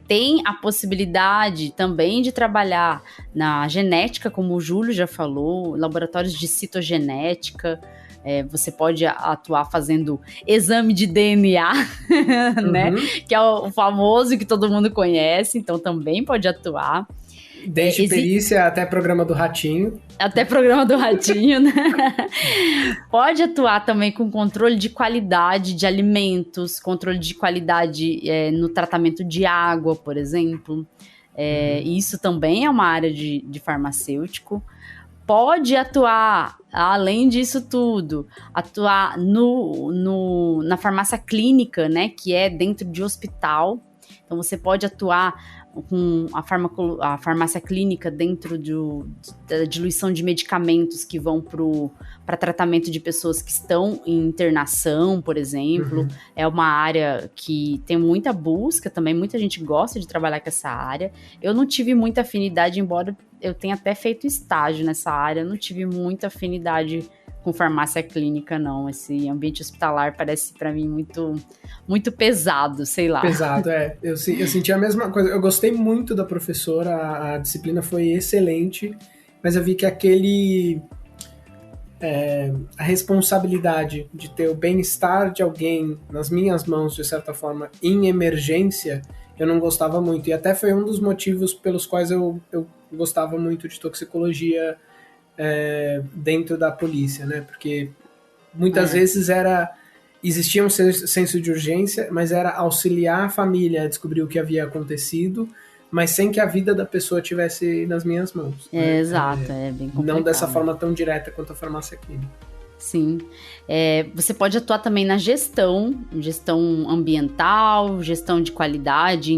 Tem a possibilidade também de trabalhar na genética, como o Júlio já falou, laboratórios de citogenética. Você pode atuar fazendo exame de DNA, né? Que é o famoso que todo mundo conhece, então também pode atuar. Desde perícia até programa do Ratinho. Até programa do Ratinho, né? Pode atuar também com controle de qualidade de alimentos, controle de qualidade no tratamento de água, por exemplo. Isso também é uma área de farmacêutico. Pode atuar, além disso tudo, atuar na farmácia clínica, né, que é dentro de hospital. Então, você pode atuar com a farmácia clínica dentro da diluição de medicamentos que vão para tratamento de pessoas que estão em internação, por exemplo. É uma área que tem muita busca também, muita gente gosta de trabalhar com essa área. Eu não tive muita afinidade, embora eu tenha até feito estágio nessa área, não tive muita afinidade com farmácia clínica, não. Esse ambiente hospitalar parece para mim muito, muito pesado, sei lá. Pesado, eu senti a mesma coisa. Eu gostei muito da professora, a disciplina foi excelente, mas eu vi que a responsabilidade de ter o bem-estar de alguém nas minhas mãos, de certa forma, em emergência, eu não gostava muito. E até foi um dos motivos pelos quais eu gostava muito de toxicologia dentro da polícia, né? Porque muitas vezes existia um senso de urgência, mas era auxiliar a família a descobrir o que havia acontecido, mas sem que a vida da pessoa estivesse nas minhas mãos. Né? Exato, é bem complicado. Não dessa forma tão direta quanto a farmácia clínica. Sim. Você pode atuar também na gestão ambiental, gestão de qualidade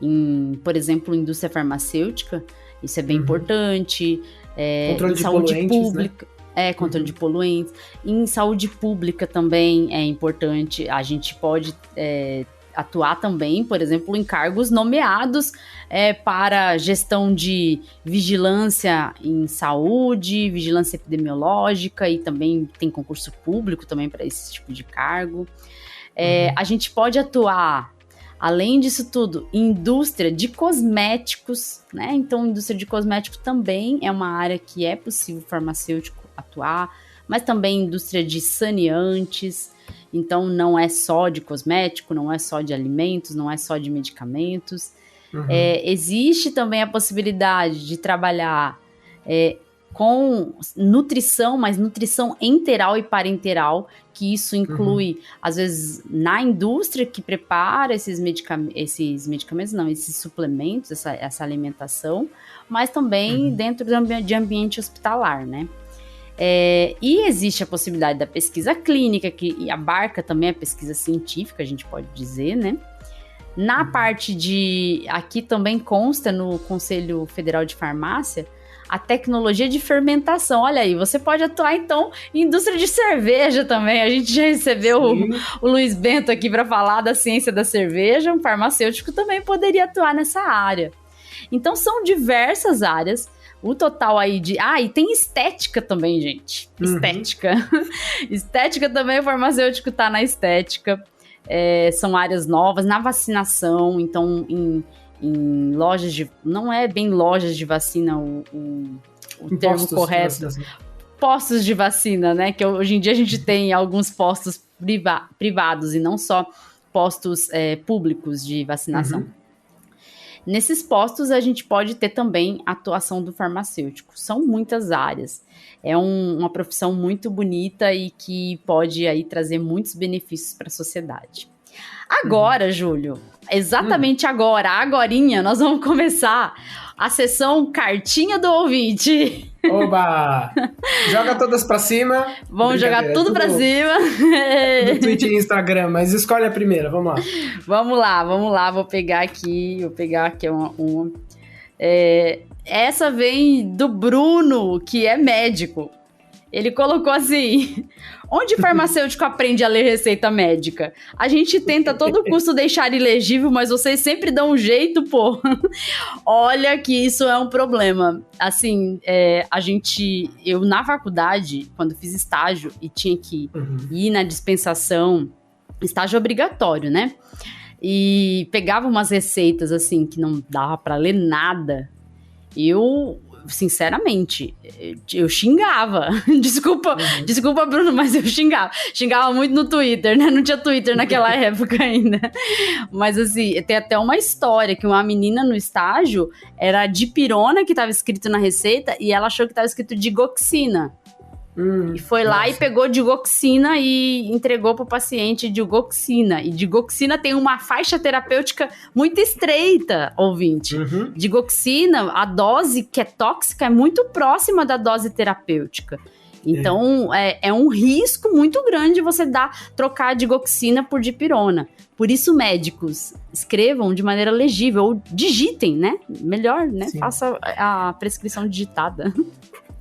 em, por exemplo, indústria farmacêutica. Isso é bem importante. Controle de saúde poluentes, pública. Controle de poluentes. Em saúde pública também é importante. A gente pode atuar também, por exemplo, em cargos nomeados para gestão de vigilância em saúde, vigilância epidemiológica, e também tem concurso público também para esse tipo de cargo. A gente pode atuar, além disso tudo, em indústria de cosméticos, né? Então, indústria de cosméticos também é uma área que é possível farmacêutico atuar, mas também indústria de saneantes. Então, não é só de cosmético, não é só de alimentos, não é só de medicamentos. Existe também a possibilidade de trabalhar com nutrição, mas nutrição enteral e parenteral, que isso inclui, às vezes, na indústria que prepara esses suplementos, essa alimentação, mas também dentro de ambiente hospitalar, né? E existe a possibilidade da pesquisa clínica, que abarca também a pesquisa científica, a gente pode dizer, né? Na parte aqui também consta no Conselho Federal de Farmácia, a tecnologia de fermentação. Olha aí, você pode atuar, então, em indústria de cerveja também. A gente já recebeu o Luiz Bento aqui para falar da ciência da cerveja. Um farmacêutico também poderia atuar nessa área. Então, são diversas áreas. O total aí e tem estética também, gente. Estética. Estética também, o farmacêutico está na estética. São áreas novas. Na vacinação, então, em lojas de... Não é bem lojas de vacina o termo correto. Postos de vacina, né? Que hoje em dia a gente tem alguns postos privados e não só postos públicos de vacinação. Nesses postos a gente pode ter também a atuação do farmacêutico. São muitas áreas. É uma profissão muito bonita e que pode aí trazer muitos benefícios para a sociedade. Agora, Júlio, exatamente agorinha, nós vamos começar a sessão Cartinha do Ouvinte. Oba! Joga todas pra cima. Vamos jogar tudo pra cima. No Twitter e Instagram, mas escolhe a primeira, vamos lá. Vamos lá, vou pegar aqui uma. Essa vem do Bruno, que é médico. Ele colocou assim: onde farmacêutico aprende a ler receita médica? A gente tenta a todo custo deixar ilegível, mas vocês sempre dão um jeito, pô. Olha que isso é um problema. Assim, eu na faculdade, quando fiz estágio e tinha que ir na dispensação, estágio obrigatório, né? E pegava umas receitas, assim, que não dava pra ler nada. Sinceramente, eu xingava. Desculpa, Bruno, mas eu xingava. Xingava muito no Twitter, né? Não tinha Twitter naquela época ainda. Mas assim, tem até uma história que uma menina no estágio era dipirona que estava escrito na receita e ela achou que estava escrito digoxina. E foi lá e pegou digoxina e entregou pro paciente digoxina. E digoxina tem uma faixa terapêutica muito estreita, ouvinte. Digoxina, a dose que é tóxica é muito próxima da dose terapêutica. Então, é um risco muito grande você trocar a digoxina por dipirona. Por isso, médicos, escrevam de maneira legível, ou digitem, né? Melhor, né? Sim. Faça a prescrição digitada.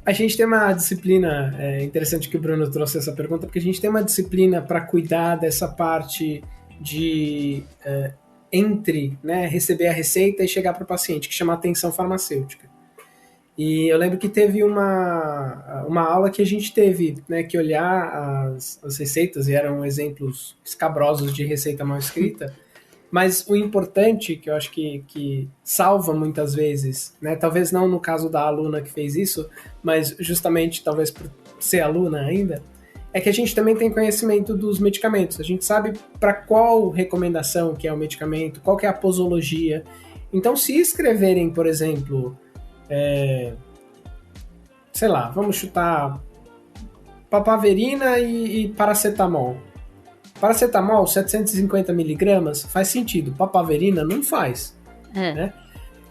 A gente tem uma disciplina, interessante que o Bruno trouxe essa pergunta, porque a gente tem uma disciplina para cuidar dessa parte de entre, né, receber a receita e chegar para o paciente, que chama atenção farmacêutica. E eu lembro que teve uma aula que a gente teve, né, que olhar as receitas, e eram exemplos escabrosos de receita mal escrita, mas o importante, que eu acho que salva muitas vezes, né, talvez não no caso da aluna que fez isso, mas justamente talvez por ser aluna ainda, é que a gente também tem conhecimento dos medicamentos. A gente sabe para qual recomendação que é o medicamento, qual que é a posologia. Então, se escreverem, por exemplo, sei lá, vamos chutar papaverina e paracetamol. Paracetamol, 750mg, faz sentido. Papaverina não faz. Né?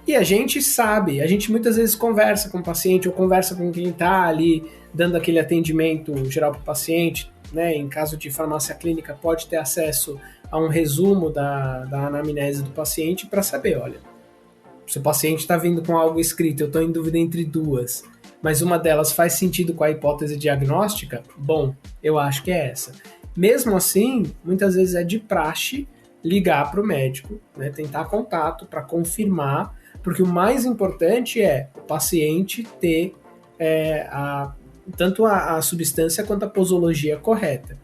E a gente sabe, a gente muitas vezes conversa com o paciente ou conversa com quem está ali dando aquele atendimento geral para o paciente, né? Em caso de farmácia clínica, pode ter acesso a um resumo da anamnese do paciente para saber, olha, se o paciente está vindo com algo escrito, eu estou em dúvida entre duas, mas uma delas faz sentido com a hipótese diagnóstica, bom, eu acho que é essa. Mesmo assim, muitas vezes é de praxe ligar para o médico, né, tentar contato para confirmar, porque o mais importante é o paciente ter tanto a substância quanto a posologia correta.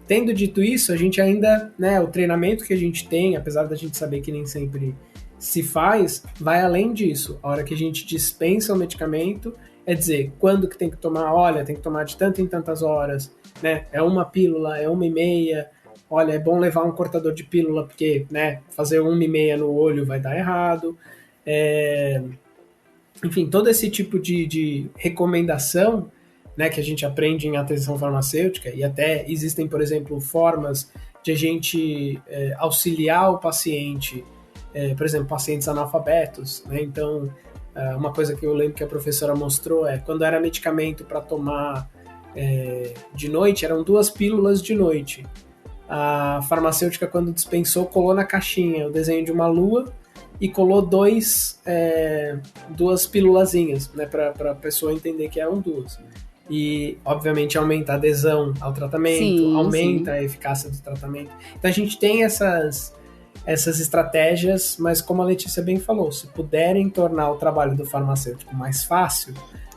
Tendo dito isso, a gente ainda, né, o treinamento que a gente tem, apesar da gente saber que nem sempre se faz, vai além disso. A hora que a gente dispensa o medicamento, é dizer, quando que tem que tomar, olha, tem que tomar de tanto em tantas horas, né, é uma pílula, é 1,5, olha, é bom levar um cortador de pílula, porque, né, fazer 1,5 no olho vai dar errado, enfim, todo esse tipo de recomendação, né, que a gente aprende em atenção farmacêutica, e até existem, por exemplo, formas de a gente auxiliar o paciente, por exemplo, pacientes analfabetos, né, então uma coisa que eu lembro que a professora mostrou quando era medicamento para tomar de noite, eram 2 pílulas de noite. A farmacêutica, quando dispensou, colou na caixinha o desenho de uma lua e colou 2 pílulazinhas, né, para a pessoa entender que eram 2. E, obviamente, aumenta a adesão ao tratamento, sim, aumenta a eficácia do tratamento. Então, a gente tem essas estratégias, mas como a Letícia bem falou, se puderem tornar o trabalho do farmacêutico mais fácil,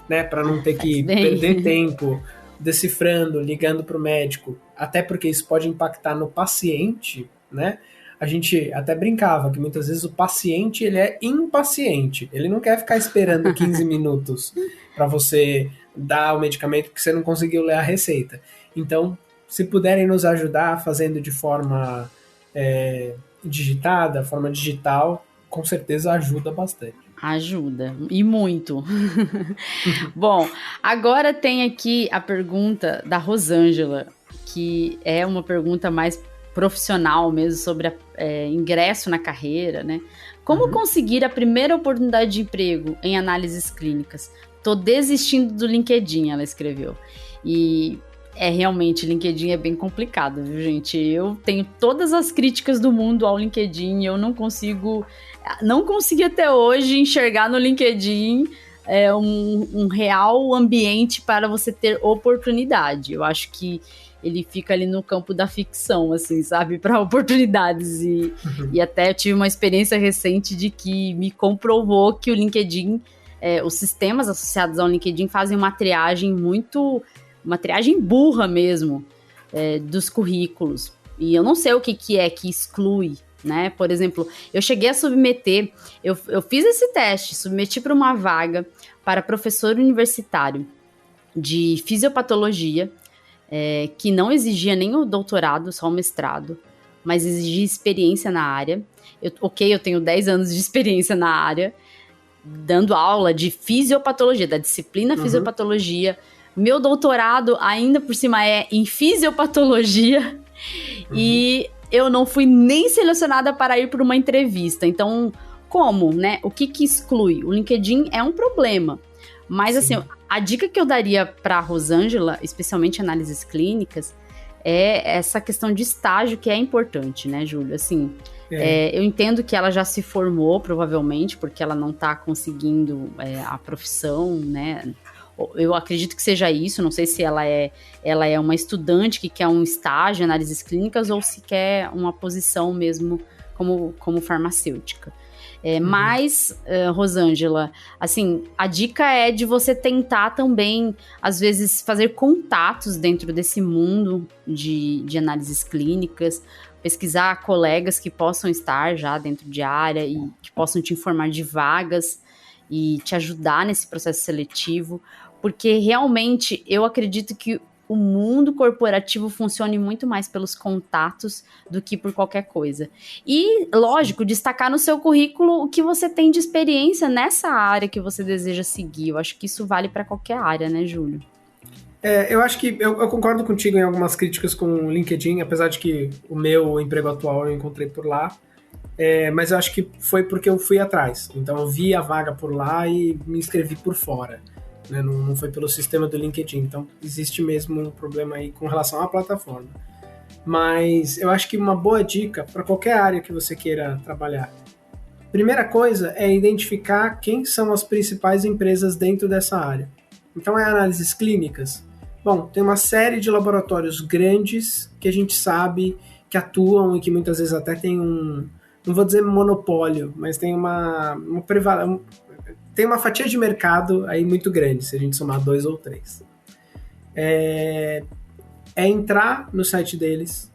né, para não ter que perder tempo decifrando, ligando para o médico, até porque isso pode impactar no paciente, né? A gente até brincava que muitas vezes o paciente, ele é impaciente, ele não quer ficar esperando 15 minutos para você dar o medicamento porque você não conseguiu ler a receita. Então, se puderem nos ajudar fazendo de forma digitada, forma digital, com certeza ajuda bastante. Ajuda, e muito. Bom, agora tem aqui a pergunta da Rosângela, que é uma pergunta mais profissional mesmo, sobre ingresso na carreira, né? Como conseguir a primeira oportunidade de emprego em análises clínicas? Tô desistindo do LinkedIn, ela escreveu. E realmente, LinkedIn é bem complicado, viu, gente? Eu tenho todas as críticas do mundo ao LinkedIn, eu não consegui até hoje enxergar no LinkedIn um real ambiente para você ter oportunidade. Eu acho que ele fica ali no campo da ficção, assim, sabe? Para oportunidades. E até eu tive uma experiência recente de que me comprovou que o LinkedIn, os sistemas associados ao LinkedIn fazem uma triagem burra mesmo, dos currículos. E eu não sei o que é que exclui, né? Por exemplo, eu cheguei a submeter, eu fiz esse teste, submeti para uma vaga para professor universitário de fisiopatologia, que não exigia nem o doutorado, só o mestrado, mas exigia experiência na área. Eu tenho 10 anos de experiência na área, dando aula de fisiopatologia, da disciplina fisiopatologia. Meu doutorado, ainda por cima, é em fisiopatologia. E eu não fui nem selecionada para ir para uma entrevista. Então, como, né? O que exclui? O LinkedIn é um problema. Mas, sim, assim, a dica que eu daria para a Rosângela, especialmente em análises clínicas, é essa questão de estágio, que é importante, né, Júlio? Assim, eu entendo que ela já se formou, provavelmente, porque ela não está conseguindo a profissão, né? Eu acredito que seja isso, não sei se ela é uma estudante que quer um estágio em análises clínicas ou se quer uma posição mesmo como farmacêutica. Mas, Rosângela, assim, a dica é de você tentar também, às vezes, fazer contatos dentro desse mundo de análises clínicas, pesquisar colegas que possam estar já dentro de área e que possam te informar de vagas e te ajudar nesse processo seletivo, porque realmente eu acredito que o mundo corporativo funcione muito mais pelos contatos do que por qualquer coisa. E, lógico, destacar no seu currículo o que você tem de experiência nessa área que você deseja seguir. Eu acho que isso vale para qualquer área, né, Júlio? Eu acho que eu concordo contigo em algumas críticas com o LinkedIn, apesar de que o meu emprego atual eu encontrei por lá. Mas eu acho que foi porque eu fui atrás. Então eu vi a vaga por lá e me inscrevi por fora, né? Não foi pelo sistema do LinkedIn. Então existe mesmo um problema aí com relação à plataforma. Mas eu acho que uma boa dica para qualquer área que você queira trabalhar. Primeira coisa é identificar quem são as principais empresas dentro dessa área. Então análises clínicas. Bom, tem uma série de laboratórios grandes que a gente sabe que atuam e que muitas vezes até tem não vou dizer monopólio, mas tem tem uma fatia de mercado aí muito grande, se a gente somar 2 ou 3. É entrar no site deles,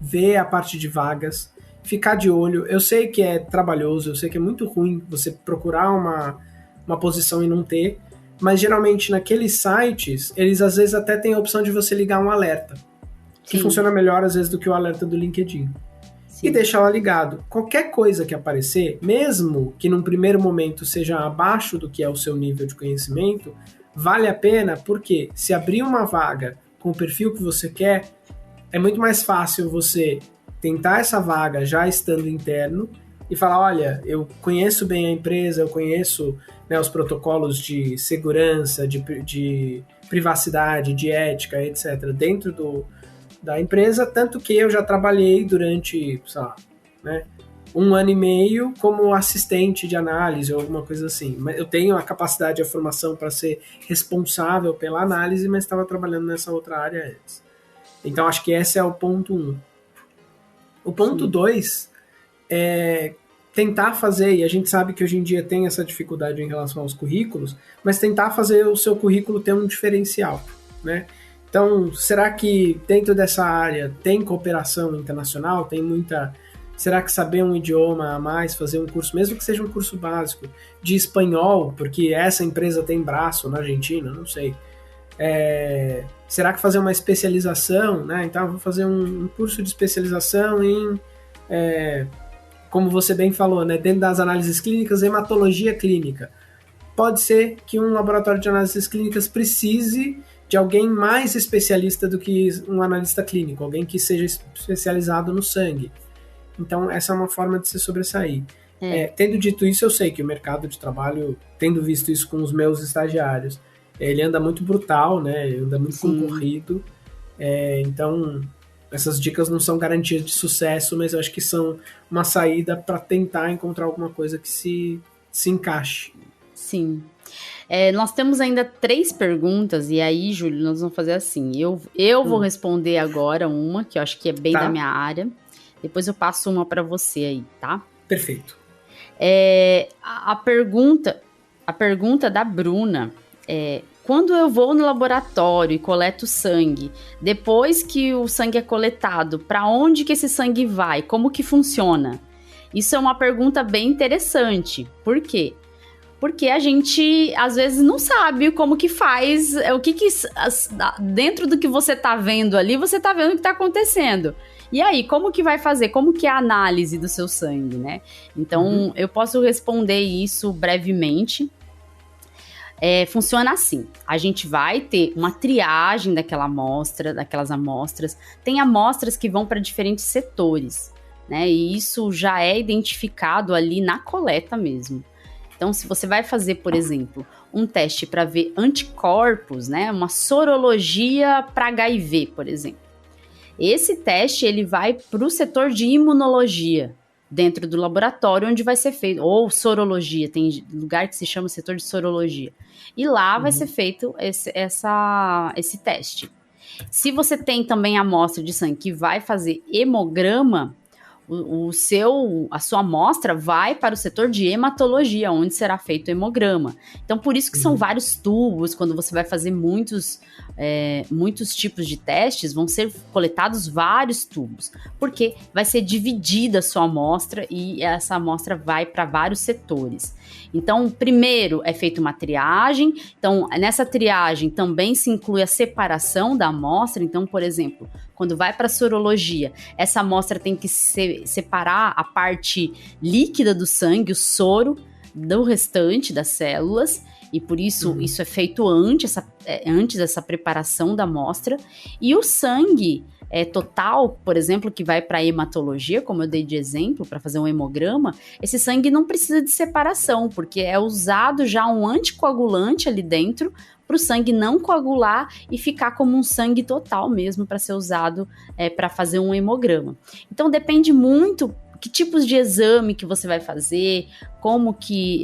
ver a parte de vagas, ficar de olho. Eu sei que é trabalhoso, eu sei que é muito ruim você procurar uma posição e não ter, mas geralmente naqueles sites, eles às vezes até têm a opção de você ligar um alerta, que funciona melhor às vezes do que o alerta do LinkedIn. Sim. E deixar lá ligado. Qualquer coisa que aparecer, mesmo que num primeiro momento seja abaixo do que é o seu nível de conhecimento, vale a pena, porque se abrir uma vaga com o perfil que você quer, é muito mais fácil você tentar essa vaga já estando interno e falar, olha, eu conheço bem a empresa, eu conheço, né, os protocolos de segurança, de privacidade, de ética, etc., dentro da empresa, tanto que eu já trabalhei durante, sei lá, né, 1 ano e meio como assistente de análise ou alguma coisa assim. Eu tenho a capacidade e a formação para ser responsável pela análise, mas estava trabalhando nessa outra área antes. Então, acho que esse é o ponto 1. O ponto 2 é tentar fazer, e a gente sabe que hoje em dia tem essa dificuldade em relação aos currículos, mas tentar fazer o seu currículo ter um diferencial, né? Então, será que dentro dessa área tem cooperação internacional? Tem muita... Será que saber um idioma a mais, fazer um curso, mesmo que seja um curso básico, de espanhol, porque essa empresa tem braço na Argentina, não sei. Será que fazer uma especialização, né? Então, vou fazer um curso de especialização em, como você bem falou, né? Dentro das análises clínicas, hematologia clínica. Pode ser que um laboratório de análises clínicas precise de alguém mais especialista do que um analista clínico, alguém que seja especializado no sangue. Então, essa é uma forma de se sobressair. Tendo dito isso, eu sei que o mercado de trabalho, tendo visto isso com os meus estagiários, ele anda muito brutal, né? Ele anda muito concorrido. Então, essas dicas não são garantias de sucesso, mas eu acho que são uma saída para tentar encontrar alguma coisa que se encaixe. Sim. Nós temos ainda 3 perguntas, e aí, Júlio, nós vamos fazer assim. Eu vou responder agora uma, que eu acho que é bem da minha área. Depois eu passo uma para você aí, tá? Perfeito. A pergunta da Bruna é: quando eu vou no laboratório e coleto sangue, depois que o sangue é coletado, para onde que esse sangue vai? Como que funciona? Isso é uma pergunta bem interessante. Por quê? Porque a gente, às vezes, não sabe como que faz, dentro do que você tá vendo ali, você tá vendo o que tá acontecendo. E aí, como que vai fazer? Como que é a análise do seu sangue, né? Então, eu posso responder isso brevemente. Funciona assim: a gente vai ter uma triagem daquelas amostras. Tem amostras que vão para diferentes setores, né? E isso já é identificado ali na coleta mesmo. Então, se você vai fazer, por exemplo, um teste para ver anticorpos, né? Uma sorologia para HIV, por exemplo. Esse teste, ele vai para o setor de imunologia, dentro do laboratório onde vai ser feito, ou sorologia, tem lugar que se chama setor de sorologia. E lá vai ser feito esse teste. Se você tem também amostra de sangue que vai fazer hemograma, a sua amostra vai para o setor de hematologia, onde será feito o hemograma. Então, por isso que são vários tubos. Quando você vai fazer muitos tipos de testes, vão ser coletados vários tubos, porque vai ser dividida a sua amostra e essa amostra vai para vários setores. Então, primeiro é feita uma triagem. Então, nessa triagem também se inclui a separação da amostra. Então, por exemplo, quando vai para a sorologia, essa amostra tem que separar a parte líquida do sangue, o soro, do restante das células. E por isso, isso é feito antes dessa preparação da amostra. E o sangue total, por exemplo, que vai para a hematologia, como eu dei de exemplo, para fazer um hemograma, esse sangue não precisa de separação, porque é usado já um anticoagulante ali dentro, para o sangue não coagular e ficar como um sangue total mesmo para ser usado para fazer um hemograma. Então depende muito que tipos de exame que você vai fazer, como que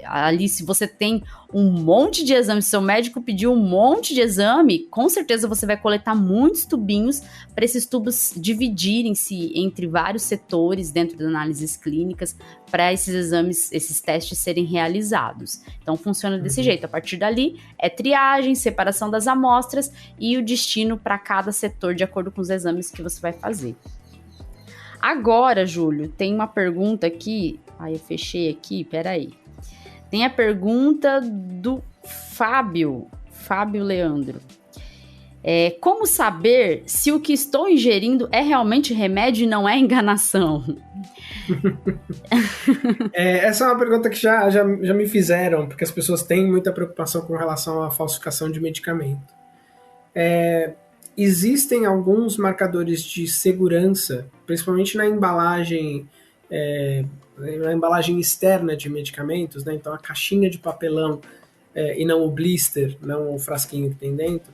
ali se você tem um monte de exame, se seu médico pediu um monte de exame, com certeza você vai coletar muitos tubinhos para esses tubos dividirem-se entre vários setores dentro das análises clínicas para esses exames, esses testes serem realizados. Então funciona desse jeito, a partir dali é triagem, separação das amostras e o destino para cada setor de acordo com os exames que você vai fazer. Agora, Júlio, tem uma pergunta aqui. Eu fechei aqui, peraí. Tem a pergunta do Fábio Leandro. Como saber se o que estou ingerindo é realmente remédio e não é enganação? Essa é uma pergunta que já me fizeram, porque as pessoas têm muita preocupação com relação à falsificação de medicamento. Existem alguns marcadores de segurança, principalmente na embalagem externa de medicamentos, né? Então a caixinha de papelão e não o blister, não o frasquinho que tem dentro,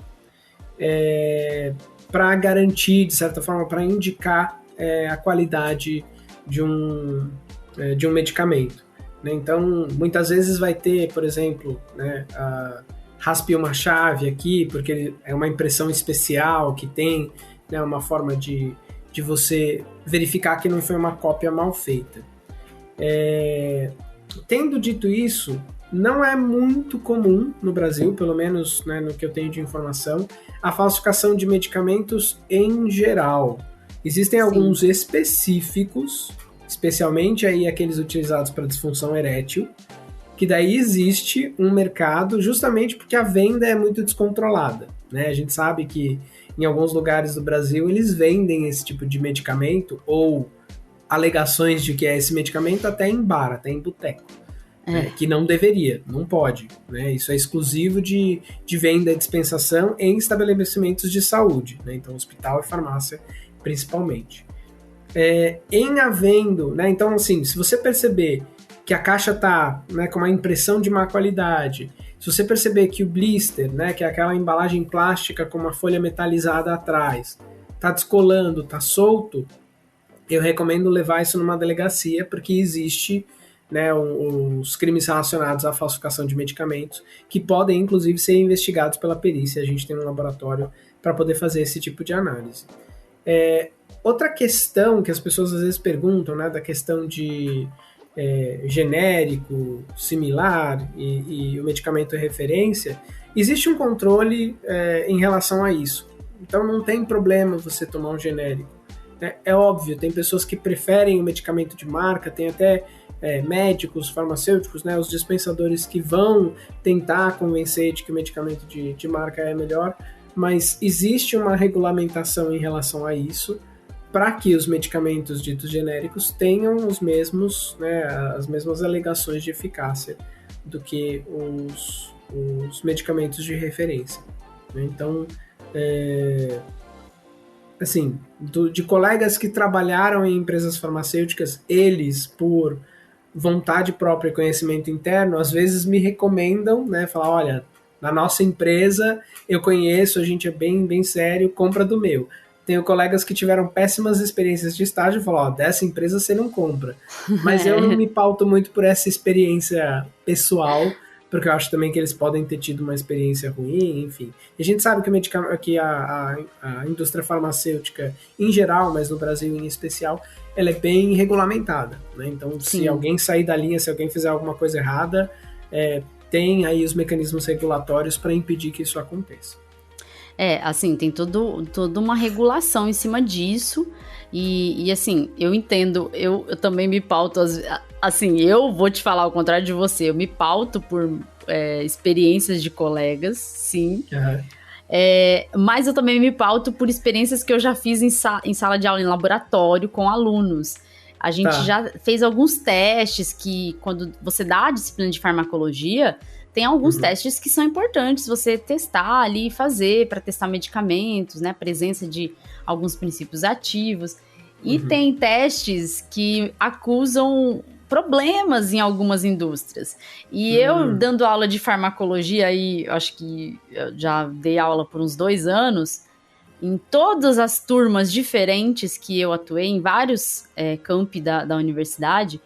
para garantir, de certa forma, para indicar a qualidade de um medicamento, né? Então, muitas vezes vai ter, por exemplo, né, raspe uma chave aqui, porque é uma impressão especial que tem, né, uma forma de você verificar que não foi uma cópia mal feita. Tendo dito isso, não é muito comum no Brasil, pelo menos, né, no que eu tenho de informação, a falsificação de medicamentos em geral. Existem alguns específicos, especialmente aí aqueles utilizados para disfunção erétil, que daí existe um mercado justamente porque a venda é muito descontrolada, né? A gente sabe que em alguns lugares do Brasil eles vendem esse tipo de medicamento ou alegações de que é esse medicamento até em bar, até em boteco, né? Que não deveria, não pode, né? Isso é exclusivo de venda e dispensação em estabelecimentos de saúde, né? Então hospital e farmácia principalmente. Em havendo, né? Então assim, se você perceber que a caixa tá, né, com uma impressão de má qualidade, se você perceber que o blister, né, que é aquela embalagem plástica com uma folha metalizada atrás, tá descolando, tá solto, eu recomendo levar isso numa delegacia, porque existe, né, os crimes relacionados à falsificação de medicamentos, que podem inclusive ser investigados pela perícia. A gente tem um laboratório para poder fazer esse tipo de análise. Outra questão que as pessoas às vezes perguntam, né, da questão de genérico, similar e o medicamento é referência, existe um controle em relação a isso. Então não tem problema você tomar um genérico. É óbvio, tem pessoas que preferem o medicamento de marca, tem até médicos, farmacêuticos, né, os dispensadores que vão tentar convencer de que o medicamento de marca é melhor, mas existe uma regulamentação em relação a isso, para que os medicamentos ditos genéricos tenham os mesmos, né, as mesmas alegações de eficácia do que os medicamentos de referência. Então, assim, de colegas que trabalharam em empresas farmacêuticas, eles, por vontade própria e conhecimento interno, às vezes me recomendam, né, falar, olha, na nossa empresa eu conheço, a gente é bem, bem sério, compra do meu. Tenho colegas que tiveram péssimas experiências de estágio e falam, dessa empresa você não compra. Mas eu não me pauto muito por essa experiência pessoal, porque eu acho também que eles podem ter tido uma experiência ruim, enfim. E a gente sabe que a indústria farmacêutica em geral, mas no Brasil em especial, ela é bem regulamentada, né? Então, se alguém sair da linha, se alguém fizer alguma coisa errada, tem aí os mecanismos regulatórios para impedir que isso aconteça. Assim, tem toda uma regulação em cima disso, e assim, eu entendo, eu também me pauto, assim, eu vou te falar ao contrário de você, eu me pauto por experiências de colegas, sim, mas eu também me pauto por experiências que eu já fiz em sala de aula, em laboratório, com alunos. A gente já fez alguns testes que, quando você dá a disciplina de farmacologia, tem alguns testes que são importantes você testar ali e fazer para testar medicamentos, né? A presença de alguns princípios ativos. E tem testes que acusam problemas em algumas indústrias. E eu, dando aula de farmacologia aí, acho que eu já dei aula por uns 2 anos, em todas as turmas diferentes que eu atuei, em vários campi da universidade,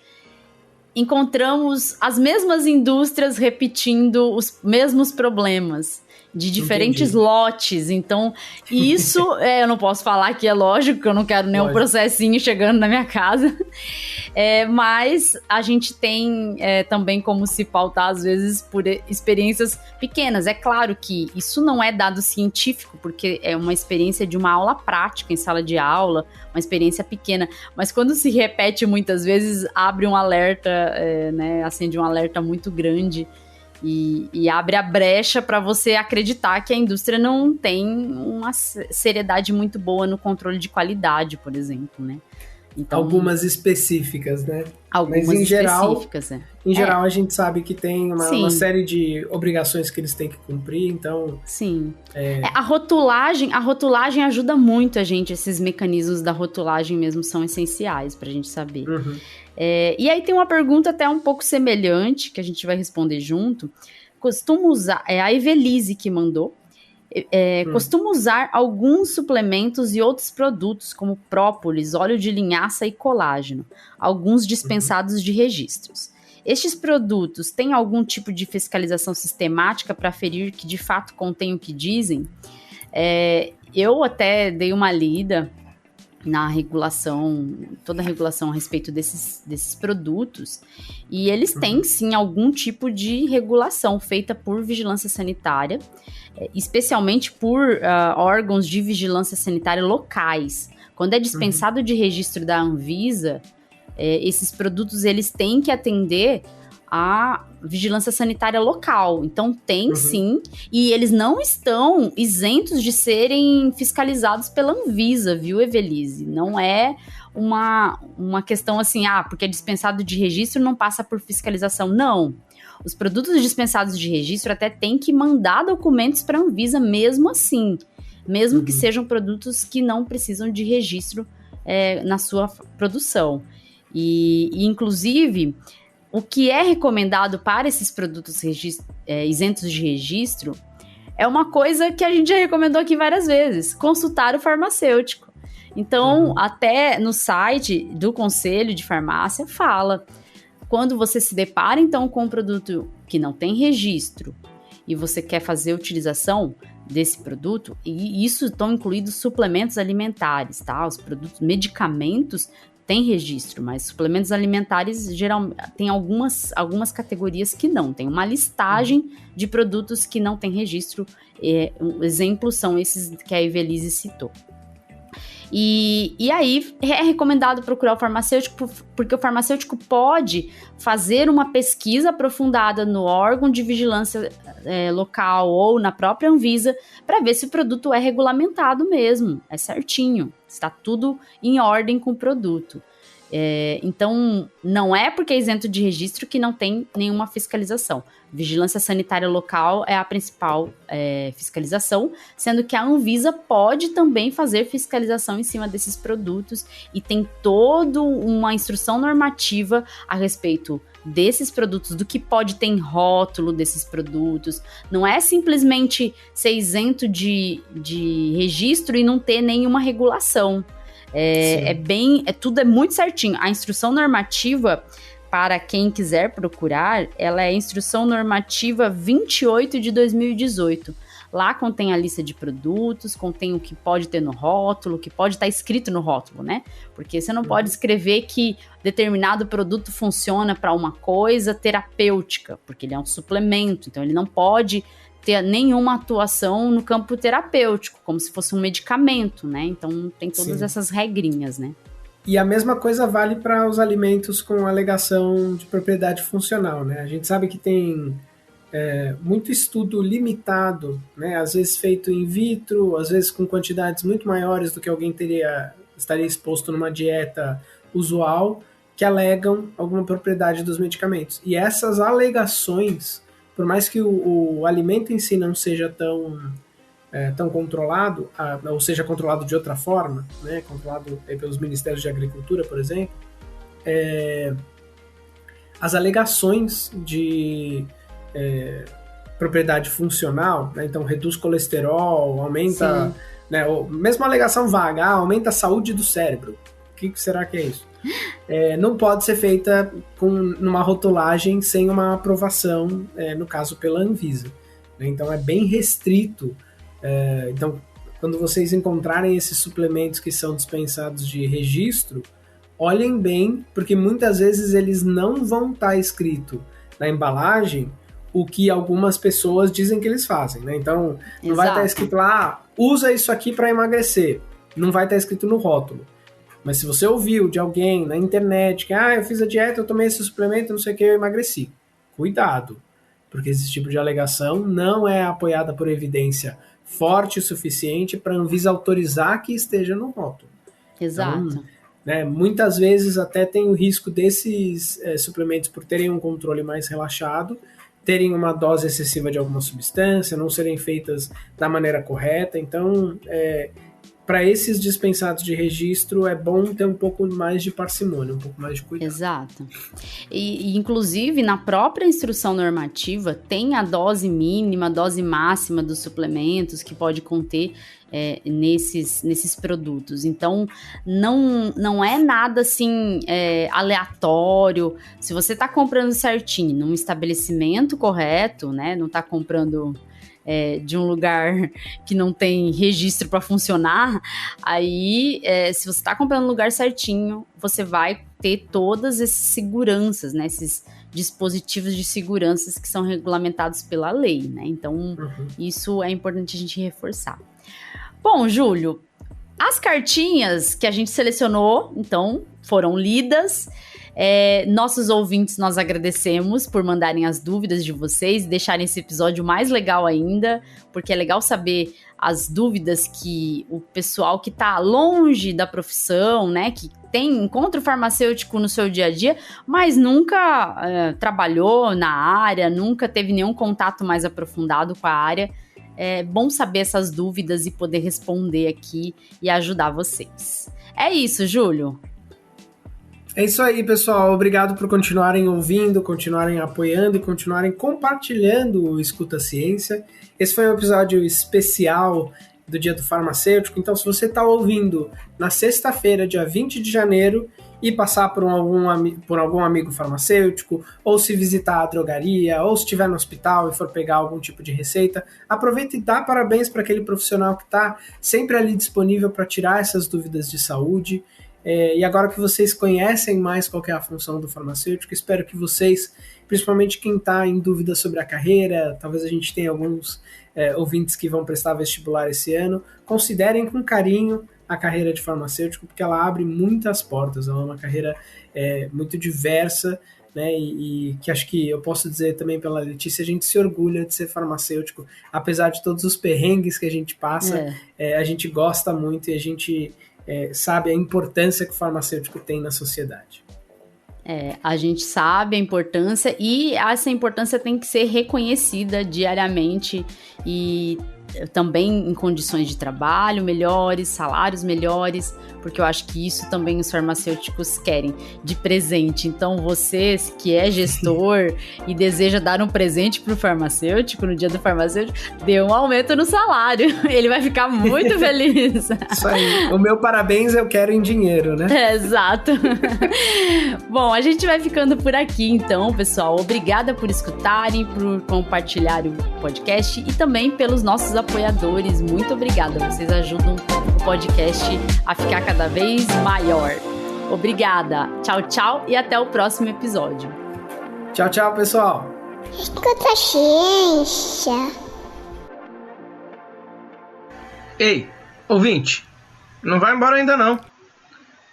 encontramos as mesmas indústrias repetindo os mesmos problemas, de diferentes lotes. Então, isso eu não posso falar que é lógico, que eu não quero nenhum processinho chegando na minha casa, mas a gente tem também como se pautar, às vezes, por experiências pequenas. É claro que isso não é dado científico, porque é uma experiência de uma aula prática em sala de aula, uma experiência pequena, mas quando se repete muitas vezes, abre um alerta, acende um alerta muito grande, e abre a brecha para você acreditar que a indústria não tem uma seriedade muito boa no controle de qualidade, por exemplo, né? Então, algumas específicas, né? Algumas mas específicas, Em geral, a gente sabe que tem uma série de obrigações que eles têm que cumprir, então... Sim. A rotulagem ajuda muito a gente, esses mecanismos da rotulagem mesmo são essenciais pra gente saber. Uhum. E aí tem uma pergunta até um pouco semelhante, que a gente vai responder junto. Costumo usar... a Evelise que mandou. Costumo usar alguns suplementos e outros produtos, como própolis, óleo de linhaça e colágeno, alguns dispensados de registros. Estes produtos têm algum tipo de fiscalização sistemática para aferir que de fato contém o que dizem? Eu até dei uma lida na regulação, toda a regulação a respeito desses produtos, e eles têm sim algum tipo de regulação feita por vigilância sanitária, especialmente por órgãos de vigilância sanitária locais. Quando é dispensado de registro da Anvisa, esses produtos eles têm que atender a vigilância sanitária local. Então tem sim, e eles não estão isentos de serem fiscalizados pela Anvisa, viu, Evelise? Não é uma questão assim, porque é dispensado de registro não passa por fiscalização. Não. Os produtos dispensados de registro até têm que mandar documentos para a Anvisa mesmo assim, mesmo que sejam produtos que não precisam de registro na sua produção. E inclusive, o que é recomendado para esses produtos isentos de registro é uma coisa que a gente já recomendou aqui várias vezes: consultar o farmacêutico. Então, até no site do Conselho de Farmácia fala, quando você se depara então com um produto que não tem registro e você quer fazer a utilização desse produto, e isso estão incluídos suplementos alimentares, tá? Os produtos, medicamentos tem registro, mas suplementos alimentares geralmente tem algumas categorias que não. Tem uma listagem de produtos que não tem registro. Exemplos são esses que a Evelise citou. E aí é recomendado procurar o farmacêutico, porque o farmacêutico pode fazer uma pesquisa aprofundada no órgão de vigilância local ou na própria Anvisa para ver se o produto é regulamentado mesmo, é certinho, está tudo em ordem com o produto. Então, não é porque é isento de registro que não tem nenhuma fiscalização. Vigilância sanitária local é a principal fiscalização, sendo que a Anvisa pode também fazer fiscalização em cima desses produtos e tem toda uma instrução normativa a respeito desses produtos, do que pode ter em rótulo desses produtos. Não é simplesmente ser isento de registro e não ter nenhuma regulação. Tudo é muito certinho. A instrução normativa, para quem quiser procurar, ela é a Instrução Normativa 28 de 2018. Lá contém a lista de produtos, contém o que pode ter no rótulo, o que pode estar escrito no rótulo, né? Porque você não pode escrever que determinado produto funciona para uma coisa terapêutica, porque ele é um suplemento, então ele não pode ter nenhuma atuação no campo terapêutico, como se fosse um medicamento, né? Então tem todas essas regrinhas, né? E a mesma coisa vale para os alimentos com alegação de propriedade funcional, né? A gente sabe que tem muito estudo limitado, né? Às vezes feito in vitro, às vezes com quantidades muito maiores do que alguém estaria exposto numa dieta usual, que alegam alguma propriedade dos medicamentos. E essas alegações, por mais que o alimento em si não seja tão controlado, ou seja controlado de outra forma, né, controlado pelos Ministérios de Agricultura, por exemplo, as alegações de propriedade funcional, né, então reduz colesterol, aumenta né? Ou mesmo a alegação vaga, aumenta a saúde do cérebro. O que será que é isso? Não pode ser feita numa rotulagem sem uma aprovação, no caso pela Anvisa. Então é bem restrito. Então, quando vocês encontrarem esses suplementos que são dispensados de registro, olhem bem, porque muitas vezes eles não vão estar escrito na embalagem o que algumas pessoas dizem que eles fazem, né? Então, não vai estar escrito lá, usa isso aqui para emagrecer. Não vai estar escrito no rótulo. Mas se você ouviu de alguém na internet que, eu fiz a dieta, eu tomei esse suplemento, não sei o que, eu emagreci. Cuidado, porque esse tipo de alegação não é apoiada por evidência forte o suficiente para a Anvisa autorizar que esteja no rótulo. Exato. Então, né, muitas vezes até tem o risco desses suplementos, por terem um controle mais relaxado, terem uma dose excessiva de alguma substância, não serem feitas da maneira correta. Então, para esses dispensados de registro, é bom ter um pouco mais de parcimônia, um pouco mais de cuidado. Exato. E inclusive, na própria instrução normativa, tem a dose mínima, a dose máxima dos suplementos que pode conter nesses produtos. Então, não é nada assim aleatório. Se você está comprando certinho, num estabelecimento correto, né? Não está comprando de um lugar que não tem registro para funcionar, aí se você está comprando no lugar certinho, você vai ter todas essas seguranças, né? Esses dispositivos de segurança que são regulamentados pela lei, né? Então, isso é importante a gente reforçar. Bom, Júlio, as cartinhas que a gente selecionou, então, foram lidas. Nossos ouvintes, nós agradecemos por mandarem as dúvidas de vocês, deixarem esse episódio mais legal ainda, porque é legal saber as dúvidas que o pessoal que está longe da profissão, né, que encontra o farmacêutico no seu dia a dia, mas nunca trabalhou na área, nunca teve nenhum contato mais aprofundado com a área. É bom saber essas dúvidas e poder responder aqui e ajudar vocês. É isso, Júlio. É isso aí, pessoal. Obrigado por continuarem ouvindo, continuarem apoiando e continuarem compartilhando o Escuta Ciência. Esse foi um episódio especial do Dia do Farmacêutico. Então, se você está ouvindo na sexta-feira, dia 20 de janeiro, e passar por algum amigo farmacêutico, ou se visitar a drogaria, ou se estiver no hospital e for pegar algum tipo de receita, aproveita e dá parabéns para aquele profissional que está sempre ali disponível para tirar essas dúvidas de saúde. E agora que vocês conhecem mais qual que é a função do farmacêutico, espero que vocês, principalmente quem está em dúvida sobre a carreira, talvez a gente tenha alguns ouvintes que vão prestar vestibular esse ano, considerem com carinho a carreira de farmacêutico, porque ela abre muitas portas, ela é uma carreira muito diversa, né, e que acho que eu posso dizer também pela Letícia, a gente se orgulha de ser farmacêutico, apesar de todos os perrengues que a gente passa, a gente gosta muito e a gente sabe a importância que o farmacêutico tem na sociedade. A gente sabe a importância e essa importância tem que ser reconhecida diariamente e também em condições de trabalho melhores, salários melhores, porque eu acho que isso também os farmacêuticos querem de presente. Então você que é gestor e deseja dar um presente para o farmacêutico no dia do farmacêutico, dê um aumento no salário, ele vai ficar muito feliz. Isso aí, o meu parabéns eu quero em dinheiro, né? Exato. Bom, a gente vai ficando por aqui então, pessoal. Obrigada por escutarem, por compartilharem o podcast e também pelos nossos apoiadores. Muito obrigada, vocês ajudam o podcast a ficar cada vez maior. Obrigada. Tchau, tchau e até o próximo episódio. Tchau, tchau, pessoal. Escuta ciência. Ei, ouvinte, não vai embora ainda não.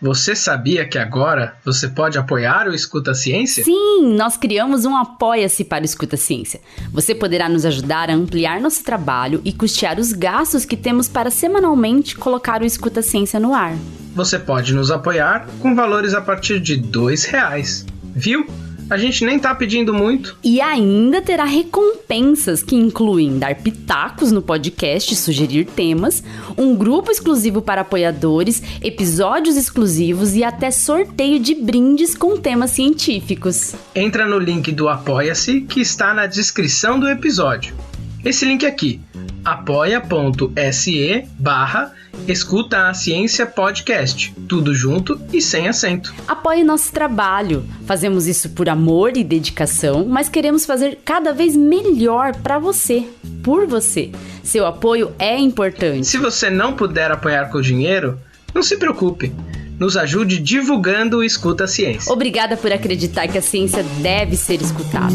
Você sabia que agora você pode apoiar o Escuta Ciência? Sim, nós criamos um Apoia-se para o Escuta Ciência. Você poderá nos ajudar a ampliar nosso trabalho e custear os gastos que temos para semanalmente colocar o Escuta Ciência no ar. Você pode nos apoiar com valores a partir de R$2. Viu? A gente nem tá pedindo muito. E ainda terá recompensas que incluem dar pitacos no podcast, sugerir temas, um grupo exclusivo para apoiadores, episódios exclusivos e até sorteio de brindes com temas científicos. Entra no link do Apoia-se que está na descrição do episódio. esse link aqui, apoia.se/Escuta a Ciência Podcast, tudo junto e sem acento. Apoie nosso trabalho. Fazemos isso por amor e dedicação, mas queremos fazer cada vez melhor para você, por você. Seu apoio é importante. Se você não puder apoiar com dinheiro, não se preocupe. Nos ajude divulgando o Escuta a Ciência. Obrigada por acreditar que a ciência deve ser escutada.